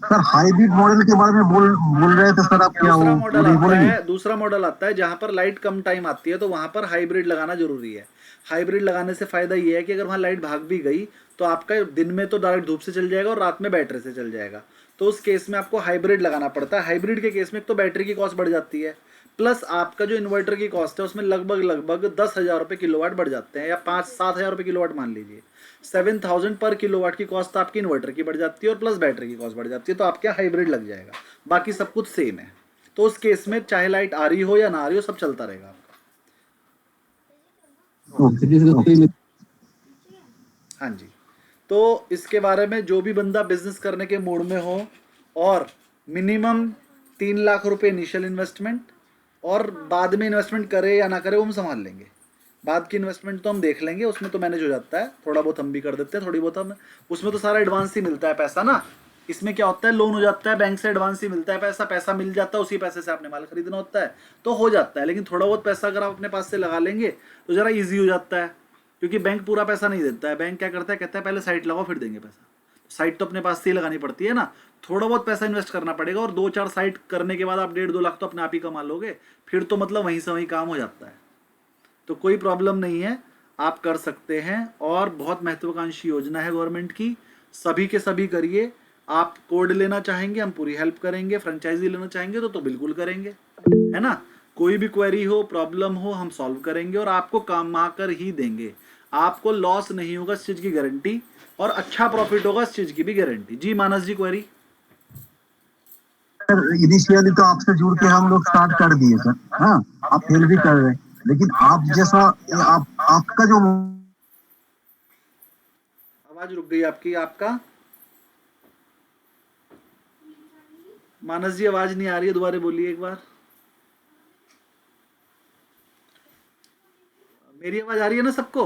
सर हाइब्रिड मॉडल के बारे में बोल रहे थे सर, आप क्या दूसरा वो मॉडल पूरी आता बोलेंगे? है, दूसरा मॉडल आता है जहां पर लाइट कम टाइम आती है, तो वहां पर हाइब्रिड लगाना जरूरी है। हाइब्रिड लगाने से फायदा ये है कि अगर वहां लाइट भाग भी गई तो आपका दिन में तो डायरेक्ट धूप से चल जाएगा और रात में बैटरी से चल जाएगा। तो उस केस में आपको हाइब्रिड लगाना पड़ता है। हाइब्रिड के केस में एक तो बैटरी की कॉस्ट बढ़ जाती है, प्लस आपका जो इन्वर्टर की कॉस्ट है उसमें लगभग 10,000 रुपये किलोवाट बढ़ जाते हैं, या 5-7 हज़ार रुपये किलोवाट मान लीजिए। 7,000 पर किलोवाट की कॉस्ट आपकी इन्वर्टर की बढ़ जाती है और प्लस बैटरी की कॉस्ट बढ़ जाती है, तो आपके हाइब्रिड लग जाएगा। बाकी सब कुछ सेम है, तो उस केस में चाहे लाइट आ रही हो या ना आ रही हो, सब चलता रहेगा आपका। हाँ जी, तो इसके बारे में जो भी बंदा बिजनेस करने के मूड में हो, और मिनिमम 3 लाख रुपए इनिशियल इन्वेस्टमेंट, और बाद में इन्वेस्टमेंट करे या ना करे वो हम संभाल लेंगे। बाद की इन्वेस्टमेंट तो हम देख लेंगे, उसमें तो मैनेज हो जाता है, थोड़ा बहुत हम भी कर देते हैं, थोड़ी बहुत हम, उसमें तो सारा एडवांस ही मिलता है पैसा ना। इसमें क्या होता है, लोन हो जाता है, बैंक से एडवांस ही मिलता है पैसा, पैसा मिल जाता है, उसी पैसे से आपने माल खरीदना होता है, तो हो जाता है। लेकिन थोड़ा बहुत पैसा अगर आप अपने पास से लगा लेंगे तो ज़रा ईजी हो जाता है, क्योंकि बैंक पूरा पैसा नहीं देता है। बैंक क्या करता है, कहता है पहले साइट लगाओ फिर देंगे पैसा। साइट तो अपने पास से ही लगानी पड़ती है ना, थोड़ा बहुत पैसा इन्वेस्ट करना पड़ेगा, और 2-4 साइट करने के बाद आप 1.5-2 लाख तो अपने आप ही कमा लोगे, फिर तो मतलब वहीं से वहीं काम हो जाता है। तो कोई प्रॉब्लम नहीं है, आप कर सकते हैं, और बहुत महत्वाकांक्षी योजना है गवर्नमेंट की, सभी के सभी करिए। आप कोड लेना चाहेंगे हम पूरी हेल्प करेंगे, फ्रेंचाइजी लेना चाहेंगे तो बिल्कुल करेंगे, है ना। कोई भी क्वेरी हो, प्रॉब्लम हो, हम सॉल्व करेंगे और आपको काम कर ही देंगे। आपको लॉस नहीं होगा इस चीज की गारंटी, और अच्छा प्रॉफिट होगा इस चीज की भी गारंटी। जी मानस जी क्वेरी। सर इनिशियली तो आपसे जुड़ के हम लोग स्टार्ट कर दिए सर, हाँ आप हेल्प भी कर रहे हैं, लेकिन आप जैसा आपका जो आवाज रुक गई आपकी, आपका मानस जी आवाज नहीं आ रही है, दोबारा बोलिए एक बार। मेरी आवाज आ रही है ना सबको?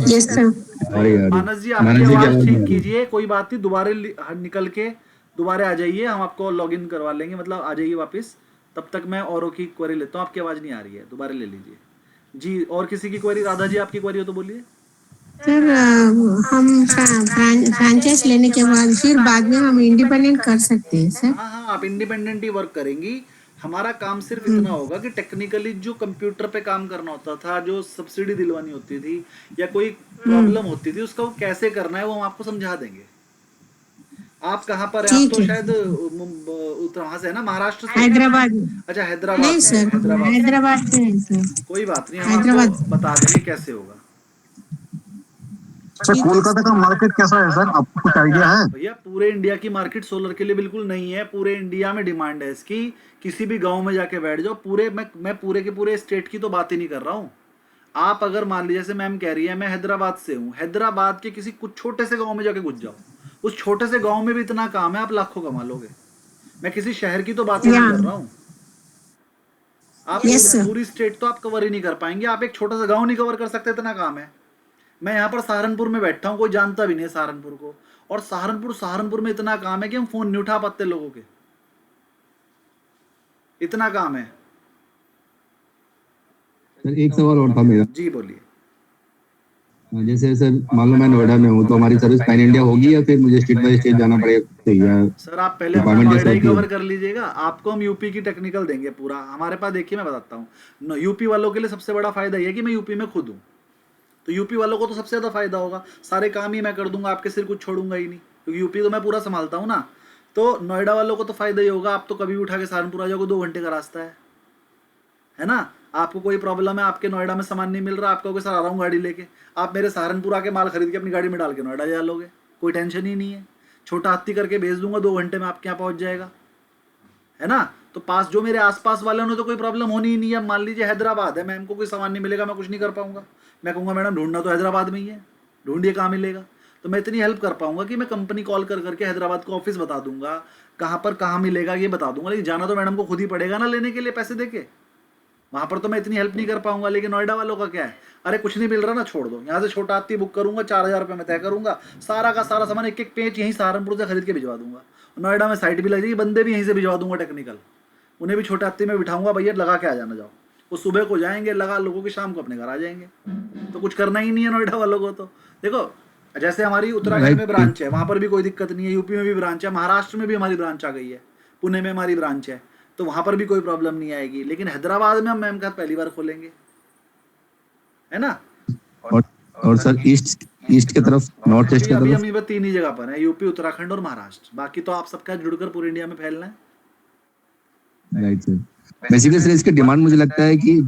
Yes sir. अरे यार मानस जी मानस आपकी जी की आवाज आवाज ठीक नहीं आ रही। कीजिए, कोई बात नहीं, दोबारा निकल के दोबारा आ जाइए, हम आपको लॉग इन करवा लेंगे, मतलब आ जाइए वापस। तब तक मैं औरों की क्वेरी लेता हूँ, आपकी आवाज नहीं आ रही है, दोबारा ले लीजिए जी। और किसी की क्वेरी? राधा जी आपकी क्वेरी हो तो बोलिए। सर हम फ्रैंचाइज लेने के बाद फिर बाद में हम इंडिपेंडेंट कर सकते हैं सर? हाँ हाँ, आप इंडिपेंडेंट ही वर्क करेंगी। हमारा काम सिर्फ इतना होगा कि टेक्निकली जो कंप्यूटर पे काम करना होता था, जो सब्सिडी दिलवानी होती थी या कोई प्रॉब्लम होती थी, उसका वो कैसे करना है वो हम आपको समझा देंगे। आप कहाँ पर है? आप ठीक तो है। शायद उत्तर वहां से है ना, महाराष्ट्र से? हैदराबाद। अच्छा, हैदराबाद नहीं से। सर, हैदराबाद से हैदराबाद से है सर। कोई बात नहीं, हम आपको हैदराबाद। बता देंगे कैसे होगा। सर कोलकाता का मार्केट कैसा है सर, आपको कुछ आइडिया है? भैया पूरे इंडिया की मार्केट सोलर के लिए बिल्कुल नहीं है, पूरे इंडिया में डिमांड है इसकी। किसी भी गांव में जाके बैठ जाओ, पूरे मैं पूरे के पूरे स्टेट की तो बात ही नहीं कर रहा हूँ। आप अगर मान लीजिए, जैसे मैम कह रही है मैं हैदराबाद से हूँ, हैदराबाद के किसी कुछ छोटे से गांव में जाके घुस जाओ, उस छोटे से गांव में भी इतना काम है, आप लाखों कमा लोगे। मैं किसी शहर की तो बात ही नहीं कर रहा हूँ। आप पूरी स्टेट तो आप कवर ही नहीं कर पाएंगे, आप एक छोटा सा गांव नहीं कवर कर सकते, इतना काम है। मैं यहाँ पर सहारनपुर में बैठा हूँ, कोई जानता भी नहीं है सहारनपुर को, और सहारनपुर में इतना काम है कि हम फोन नहीं उठा पाते लोगों के, इतना काम है। सर एक सवाल और था मेरा। जी बोलिए। जैसे सर मान लो मैं नोएडा में हूँ, तो हमारी सर्विस पैन इंडिया होगी या फिर मुझे स्टेट बाय स्टेट जाना पड़ेगा? सर आप पहले अपना Requirement नोएडा ही जैसे होती कवर है। कर लीजिएगा, आपको हम यूपी की टेक्निकल देंगे पूरा। हमारे पास देखिए मैं बताता हूँ, यूपी वालों के लिए सबसे बड़ा फायदा ये है कि मैं यूपी में खुद हूँ, तो यूपी वालों को तो सबसे ज्यादा फायदा होगा, सारे काम ही मैं कर दूंगा, आपके सिर कुछ छोड़ूंगा ही नहीं, क्योंकि यूपी तो मैं पूरा संभालता हूँ ना। तो नोएडा वालों को तो फायदा ही होगा, आप तो कभी भी उठा के सहारनपुर आ जाओगे, 2 घंटे का रास्ता है ना। आपको कोई प्रॉब्लम है, आपके नोएडा में सामान नहीं मिल रहा, आप कहोगे सर आ रहा हूँ गाड़ी लेके, आप मेरे सहारनपुर आके माल खरीद के अपनी गाड़ी में डाल के नोएडा जा लोगे, कोई टेंशन ही नहीं है। छोटा हाथी करके भेज दूंगा, 2 घंटे में आपके यहाँ पहुंच जाएगा, है ना। तो पास जो मेरे आसपास वाले उन्हें तो कोई प्रॉब्लम होनी ही नहीं है। मान लीजिए हैदराबाद है, मैम को कोई सामान नहीं मिलेगा, मैं कुछ नहीं कर पाऊंगा, मैं कहूँगा मैडम ढूंढना तो हैदराबाद में ही है, ढूंढिए कहाँ मिलेगा। तो मैं इतनी हेल्प कर पाऊंगा कि मैं कंपनी कॉल कर करके हैदराबाद को ऑफिस बता दूंगा, कहाँ पर कहाँ मिलेगा ये बता दूंगा, लेकिन जाना तो मैडम को खुद ही पड़ेगा ना लेने के लिए पैसे देके, वहां पर तो मैं इतनी हेल्प नहीं कर पाऊंगा। लेकिन नोएडा वालों का क्या है, अरे कुछ नहीं मिल रहा ना, छोड़ दो, यहाँ से छोटा हाथी बुक करूंगा, 4000 रुपये में तय करूंगा, सारा का सारा सामान एक एक पेज यहीं सहारनपुर से खरीद के भिजवा दूंगा, नोएडा में साइट भी लग जाएगी, बंदे भी यहीं से भिजवा दूंगा टेक्निकल, उन्हें भी छोटे हाथी में बिठाऊंगा, भैया लगा के आ जाना जाओ, वो सुबह को जाएंगे लगा लोगों की, शाम को अपने घर आ जाएंगे। तो कुछ करना ही नहीं है नोएडा वालों को। तो देखो जैसे हमारी उत्तराखंड में ब्रांच है, वहां पर भी कोई दिक्कत नहीं है, यूपी में भी ब्रांच है, महाराष्ट्र में भी हमारी ब्रांच आ गई है, पुणे में हमारी ब्रांच है, तो वहां पर भी कोई प्रॉब्लम नहीं आएगी। लेकिन हैदराबाद में हम मैम का पहली बार खोलेंगे, है ना। और सर ईस्ट की तरफ, नॉर्थ ईस्ट की अभी तरफ? हम 3 ही जगह पर है, यूपी, उत्तराखंड और महाराष्ट्र, बाकी तो आप सबका जुड़कर पूरे इंडिया में फैलना है। Right sir. बेसिकली सर इसकी डिमांड मुझे लगता है कि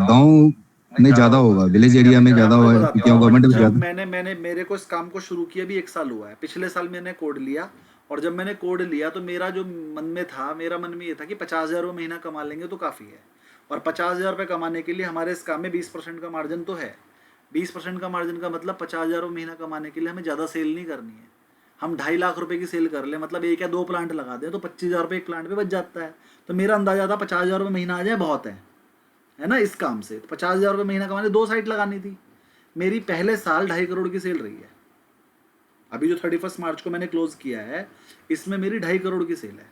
गांव में ज्यादा होगा, विलेज एरिया में ज्यादा होगा, क्योंकि गवर्नमेंट भी ज्यादा। मैंने मेरे को इस काम को शुरू किया भी 1 साल हुआ है, पिछले साल मैंने कोड लिया, और जब मैंने कोड लिया तो मेरा जो मन में ये था कि 50,000 रुपये महीना कमा लेंगे तो काफ़ी है, और 50,000 रुपये कमाने के लिए हमारे इस काम में 20% का मार्जिन तो है। 20% का मार्जिन का मतलब 50,000 रुपये महीना कमाने के लिए हमें ज़्यादा सेल नहीं करनी है, हम 2.5 लाख रुपए की सेल कर ले, मतलब 1 या 2 प्लांट लगा दें तो 25,000 रुपये एक प्लांट पे बच जाता है। तो मेरा अंदाजा था 50,000 रुपये महीना आ जाए बहुत है ना इस काम से। तो 50,000 रुपये महीना कमाने 2 साइट लगानी थी। मेरी पहले साल 2.5 करोड़ की सेल रही है। अभी जो 31 मार्च को मैंने क्लोज किया है इसमें मेरी 2.5 करोड़ की सेल है,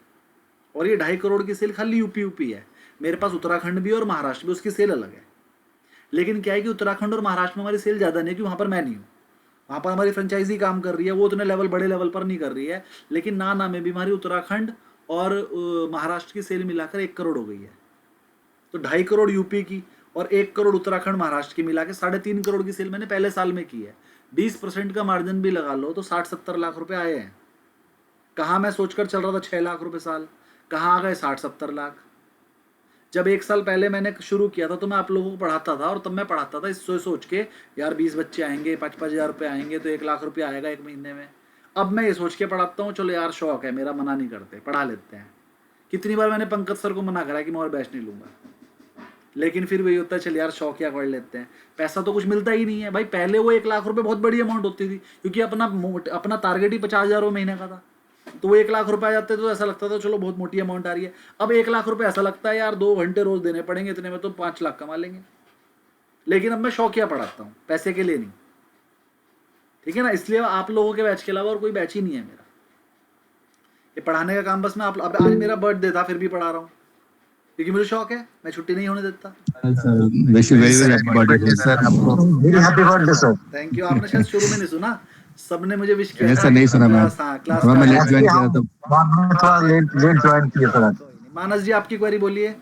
और ये 2.5 करोड़ की सेल खाली यूपी है। मेरे पास उत्तराखंड भी और महाराष्ट्र भी, उसकी सेल अलग है। लेकिन क्या है कि उत्तराखंड और महाराष्ट्र में हमारी सेल ज़्यादा नहीं है, क्योंकि वहाँ पर मैं नहीं हूँ, वहाँ पर हमारी फ्रेंचाइजी काम कर रही है, वो उतने बड़े लेवल पर नहीं कर रही है। लेकिन ना में भी हमारी उत्तराखंड और महाराष्ट्र की सेल मिलाकर 1 करोड़ हो गई है। तो 2.5 करोड़ यूपी की और 1 करोड़ उत्तराखंड महाराष्ट्र की मिला के 3.5 करोड़ की सेल मैंने पहले साल में की है। 20% का मार्जिन भी लगा लो तो 60-70 लाख रुपए आए हैं। कहाँ मैं सोचकर चल रहा था 6 लाख रुपए साल, कहाँ आ गए 60-70 लाख। जब 1 साल पहले मैंने शुरू किया था तो मैं आप लोगों को पढ़ाता था, और तब मैं पढ़ाता था इस सोच के यार 20 बच्चे आएंगे, 5-5 हज़ार रुपये आएंगे तो 1 लाख रुपये आएगा 1 महीने में। अब मैं ये सोच के पढ़ाता हूँ चलो यार शौक है मेरा, मना नहीं करते, पढ़ा लेते हैं। कितनी बार मैंने पंकज सर को मना करा कि मैं और बैच नहीं लूँगा, लेकिन फिर वही होता है चल यार शौक या पढ़ लेते हैं। पैसा तो कुछ मिलता ही नहीं है भाई। पहले वो 1 लाख रुपये बहुत बड़ी अमाउंट होती थी, क्योंकि अपना टारगेट ही 50,000 रुपये महीने का था। तो वो 1 लाख रुपए आ जाते तो ऐसा लगता था चलो बहुत मोटी अमाउंट आ रही है। अब 1 लाख रुपए ऐसा लगता है यार 2 घंटे रोज देने पड़ेंगे, इतने में तो 5 लाख कमा लेंगे। लेकिन अब मैं शौकिया पढ़ाता हूँ, पैसे के लिए नहीं, ठीक है ना। इसलिए आप लोगों के बैच के अलावा और कोई बैच ही नहीं है मेरा। ये पढ़ाने का काम बस मैं अब आज मेरा बर्थडे था फिर भी पढ़ा रहा हूँ, क्योंकि मुझे शौक है, मैं छुट्टी नहीं होने देता। Wish you very very happy birthday sir. Very happy birthday sir. Thank you. आपने शायद शुरू में नहीं सुना, सबने मुझे विश किया नहीं था। सर, नहीं सुना मैं। क्लास थोड़ा मैं लेट ज्वाइन हम किया था। बाद में थोड़ा लेट ज्वाइन किए सर आज। मानस जी आपकी क्वेरी बोलिए।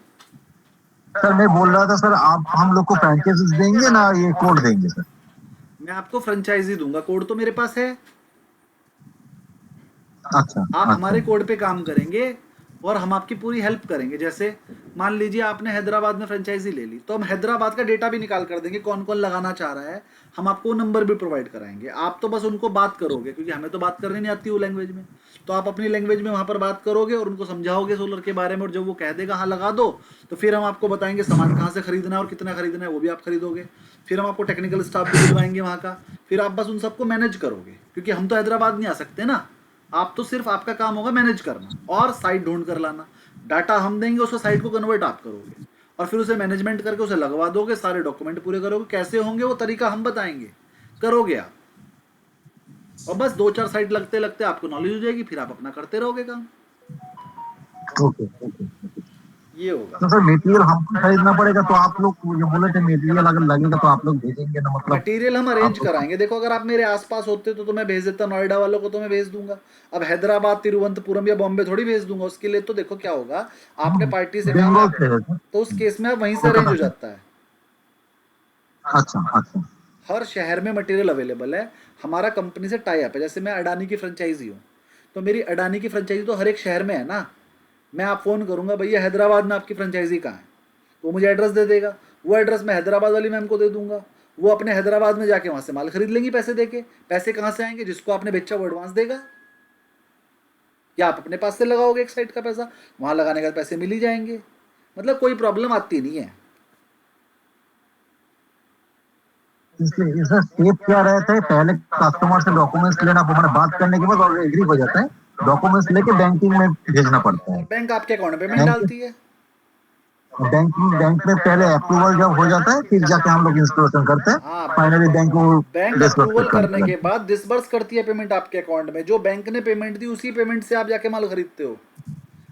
सर मैं बोल रहा था सर, आप हम लोग को फ्रैंचाइजीज देंगे ना, ये कोड देंगे सर? मैं आपको फ्रेंचाइजी दूंगा, कोड तो मेरे पास है। अच्छा आप हमारे कोड पे काम करेंगे और हम आपकी पूरी हेल्प करेंगे। जैसे मान लीजिए आपने हैदराबाद में फ्रेंचाइजी ले ली, तो हम हैदराबाद का डेटा भी निकाल कर देंगे, कौन कौन लगाना चाह रहा है, हम आपको नंबर भी प्रोवाइड कराएंगे। आप तो बस उनको बात करोगे, क्योंकि हमें तो बात करनी नहीं आती वो लैंग्वेज में, तो आप अपनी लैंग्वेज में वहाँ पर बात करोगे और उनको समझाओगे सोलर के बारे में, और जब वो कह देगा हाँ लगा दो, तो फिर हम आपको बताएंगे सामान कहाँ से खरीदना है और कितना खरीदना है, वो भी आप खरीदोगे। फिर हम आपको टेक्निकल स्टाफ भी दिलवाएंगे वहाँ का, फिर आप बस उन सबको मैनेज करोगे, क्योंकि हम तो हैदराबाद नहीं आ सकते ना। आप तो सिर्फ आपका काम होगा मैनेज करना और साइट ढूंढ कर लाना। डाटा हम देंगे, उसको साइट को कन्वर्ट आप करोगे और फिर उसे मैनेजमेंट करके उसे लगवा दोगे, सारे डॉक्यूमेंट पूरे करोगे। कैसे होंगे वो तरीका हम बताएंगे, करोगे आप। और बस 2-4 साइट लगते लगते आपको नॉलेज हो जाएगी, फिर आप अपना करते रहोगे काम। Okay okay. ये होगा। तो सर मटेरियल हमको खरीदना पड़ेगा, तो आप लोग ये बोले थे मटेरियल अगर लगेगा तो आप लोग भेजेंगे ना, मतलब मटेरियल हम अरेंज कराएंगे। देखो अगर आप मेरे आसपास होते तो मैं भेज देता, नोएडा वालों को तो मैं भेज दूंगा। अब हैदराबाद, तिरुवनंतपुरम या बॉम्बे थोड़ी भेज दूंगा। उसके लिए तो देखो क्या होगा, आपने पार्टी से बंगाल कहा से है सर? तो उस केस में आप वहीं से अरेंज हो जाता है। अच्छा अच्छा। हर शहर में मटेरियल अवेलेबल है। हमारा कंपनी से टाई अप है। जैसे मैं अडानी की फ्रेंचाइजी हूँ, तो मेरी अडानी की फ्रेंचाइजी तो हर एक शहर में है ना। मैं आप फ़ोन करूंगा भैया हैदराबाद में आपकी फ्रेंचाइजी कहाँ है, तो वो मुझे एड्रेस दे देगा। वो एड्रेस मैं हैदराबाद वाली मैम को दे दूंगा, वो अपने हैदराबाद में जाके वहाँ से माल खरीद लेंगी पैसे देके। पैसे कहाँ से आएंगे, जिसको आपने बेचा वो एडवांस देगा, या आप अपने पास से लगाओगे एक साइड का पैसा, वहाँ लगाने के पैसे मिल ही जाएंगे। मतलब कोई प्रॉब्लम आती नहीं है। इसलिए इसका स्टेप क्या रहता है, पहले कस्टमर से डॉक्यूमेंट्स लेना, हमारे बात करने के बाद और एग्री हो जाता है, डॉक्यूमेंट्स लेके बैंकिंग में भेजना पड़ता है। बैंक आपके अकाउंट में पेमेंट डालती है। बैंक में पहले अप्रूवल जब हो जाता है, फिर जाके हम लोग इंस्टॉलेशन करते हैं। हाँ, फाइनली बैंक को बैंक अप्रूवल करने के बाद डिसबर्स करती है पेमेंट आपके अकाउंट में। जो बैंक ने पेमेंट दी उसी पेमेंट से आप जाके माल खरीदते हो।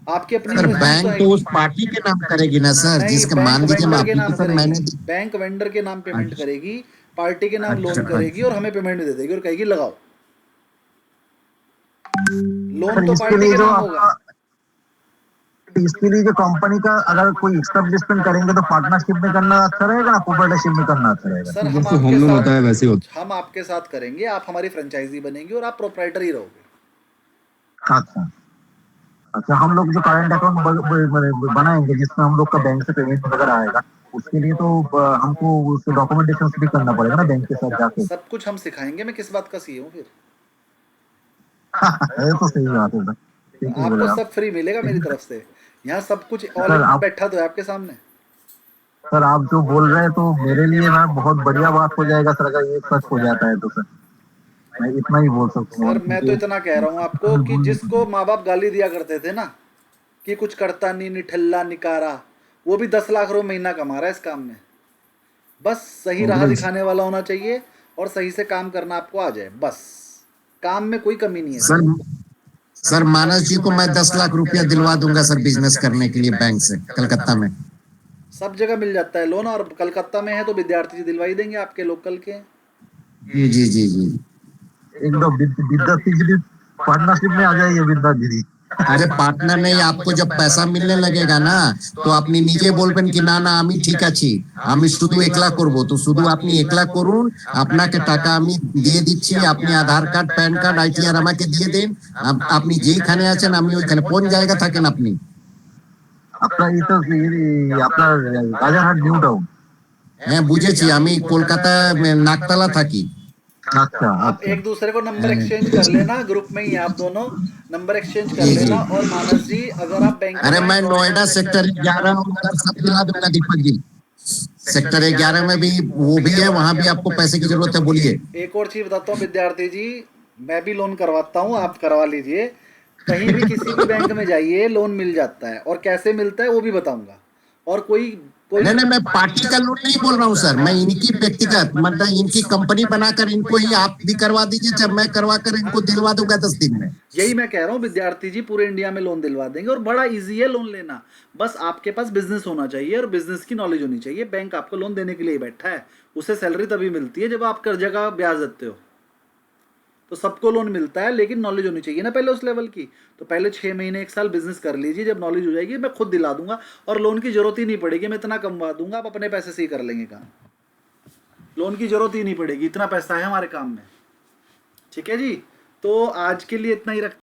आपकी अपनी सर इन्वेस्टमेंट बैंक तो तो है उस पार्टी के नाम करेगी ना सर, नहीं, जिसका बैंक मान लीजिए वेंडर के नाम एप्लीकेशन मैंने करेगी। बैंक वेंडर के नाम पेमेंट करेगी, पार्टी के नाम लोन करेगी और हमें पेमेंट दे देगी और कहेगी लगाओ। लोन तो इसके पार्टी लिए के जो नाम आपका, होगा। इसके लिए जो कंपनी का अगर कोई एस्टेब्लिशमेंट करेंगे तो पार्टनरशिप में करना अच्छा रहेगा ना, प्रोप्राइटरशिप में करना अच्छा रहेगा? सर हम जैसे होम आपके लोन होता है वैसे होता साथ हम आपके साथ करेंगे। आप हमारी फ्रेंचाइजी बनेंगी और आप प्रोप्राइटर ही रहोगे। अच्छा अच्छा। हम लोग जो करंट अकाउंट बनाएंगे जिसमें हम लोग का बैंक से पेमेंट वगैरह आएगा, उसके लिए तो हमको उसके डॉक्यूमेंटेशन भी करना पड़ेगा ना बैंक के साथ जाके। सब कुछ हम सिखाएंगे। मैं किस बात का सीए हूँ फिर। ये तो सही बात है सर, ठीक है बोले आपको आप। सब फ्री मिलेगा मेरी तरफ से। यहाँ सब कुछ सर ऑल आप बैठा तो है आपके सामने। सर आप जो बोल रहे हैं तो मेरे लिए ना बहुत बढ़िया बात हो जाएगा सर, अगर ये सच हो जाता है तो। सर मैं इतना ही बोल सकता हूँ सर मैं तो इतना कह रहा हूँ आपको कि जिसको माँ बाप गाली दिया करते थे ना कि कुछ करता नहीं, निठल्ला निकारा, वो भी 10 लाख रुपए महीना कमा रहा है इस काम में। बस सही राह दिखाने वाला होना चाहिए और सही से काम करना आपको आ जाए, बस। काम में कोई कमी नहीं है। सर मानस जी को मैं 10 लाख रुपया दिलवा दूंगा सर, बिजनेस करने के लिए बैंक से कलकत्ता में। सब जगह मिल जाता है लोन, और कलकत्ता में है तो विद्यार्थी जी दिलवाई देंगे आपके लोकल के। जी जी जी जी। एकदम विद्यार्थी जी पार्टनरशिप में आ जाइए विद्या दीदी। अरे पार्टनर नहीं, आपको जब पैसा मिलने लगेगा ना तो আপনি নিজে বলবেন কি না না আমি ঠিক আছি, আমি শুধু 1 লাখ করব, তো শুধু আপনি 1 লাখ করুন, আপনাকে টাকা আমি দিয়ে দিচ্ছি, আপনি আধার কার্ড প্যান কার্ড আইটিআর আমাকে দিয়ে দেন, আপনি যেখানে আছেন আমি ওইখানে। কোন জায়গা থাকেন আপনি? আপনার এই তো আপনার রাজারহাট নিউ টাউন। হ্যাঁ বুঝেছি, আমি কলকাতা নাকতলা থাকি। अच्छा आप अच्छा। एक दूसरे को नंबर एक्सचेंज कर लेना, ग्रुप में ही आप दोनों नंबर एक्सचेंज कर जी, जी। लेना। और मानस जी अगर आप बैंक अरे मैं नोएडा सेक्टर 11 नंबर सब दिला दूंगा दीपक जी। सेक्टर 11 में भी वो भी है, वहां भी आपको पैसे की जरूरत है, बोलिए। एक और चीज बताता हूँ विद्यार्थी जी, मैं भी लोन करवाता हूँ, आप करवा लीजिए। कहीं भी किसी भी बैंक में जाइए लोन मिल जाता है, और कैसे मिलता है वो भी बताऊंगा। और कोई नहीं, मैं पार्टी का लोन नहीं बोल रहा हूँ सर, मैं इनकी व्यक्तिगत, मतलब इनकी कंपनी बनाकर इनको ही आप भी करवा दीजिए, जब मैं करवा कर इनको दिलवा दूंगा 10 दिन में। यही मैं कह रहा हूँ विद्यार्थी जी, पूरे इंडिया में लोन दिलवा देंगे, और बड़ा इजी है लोन लेना। बस आपके पास बिजनेस होना चाहिए और बिजनेस की नॉलेज होनी चाहिए। बैंक आपको लोन देने के लिए ही बैठा है, उसे सैलरी तभी मिलती है जब आप कर्जा का ब्याज देते हो। तो सबको लोन मिलता है, लेकिन नॉलेज होनी चाहिए ना पहले उस लेवल की। तो पहले 6 महीने 1 साल बिजनेस कर लीजिए, जब नॉलेज हो जाएगी मैं खुद दिला दूंगा, और लोन की जरूरत ही नहीं पड़ेगी, मैं इतना कमवा दूंगा, आप अपने पैसे से ही कर लेंगे काम। लोन की जरूरत ही नहीं पड़ेगी, इतना पैसा है हमारे काम में। ठीक है जी, तो आज के लिए इतना ही रख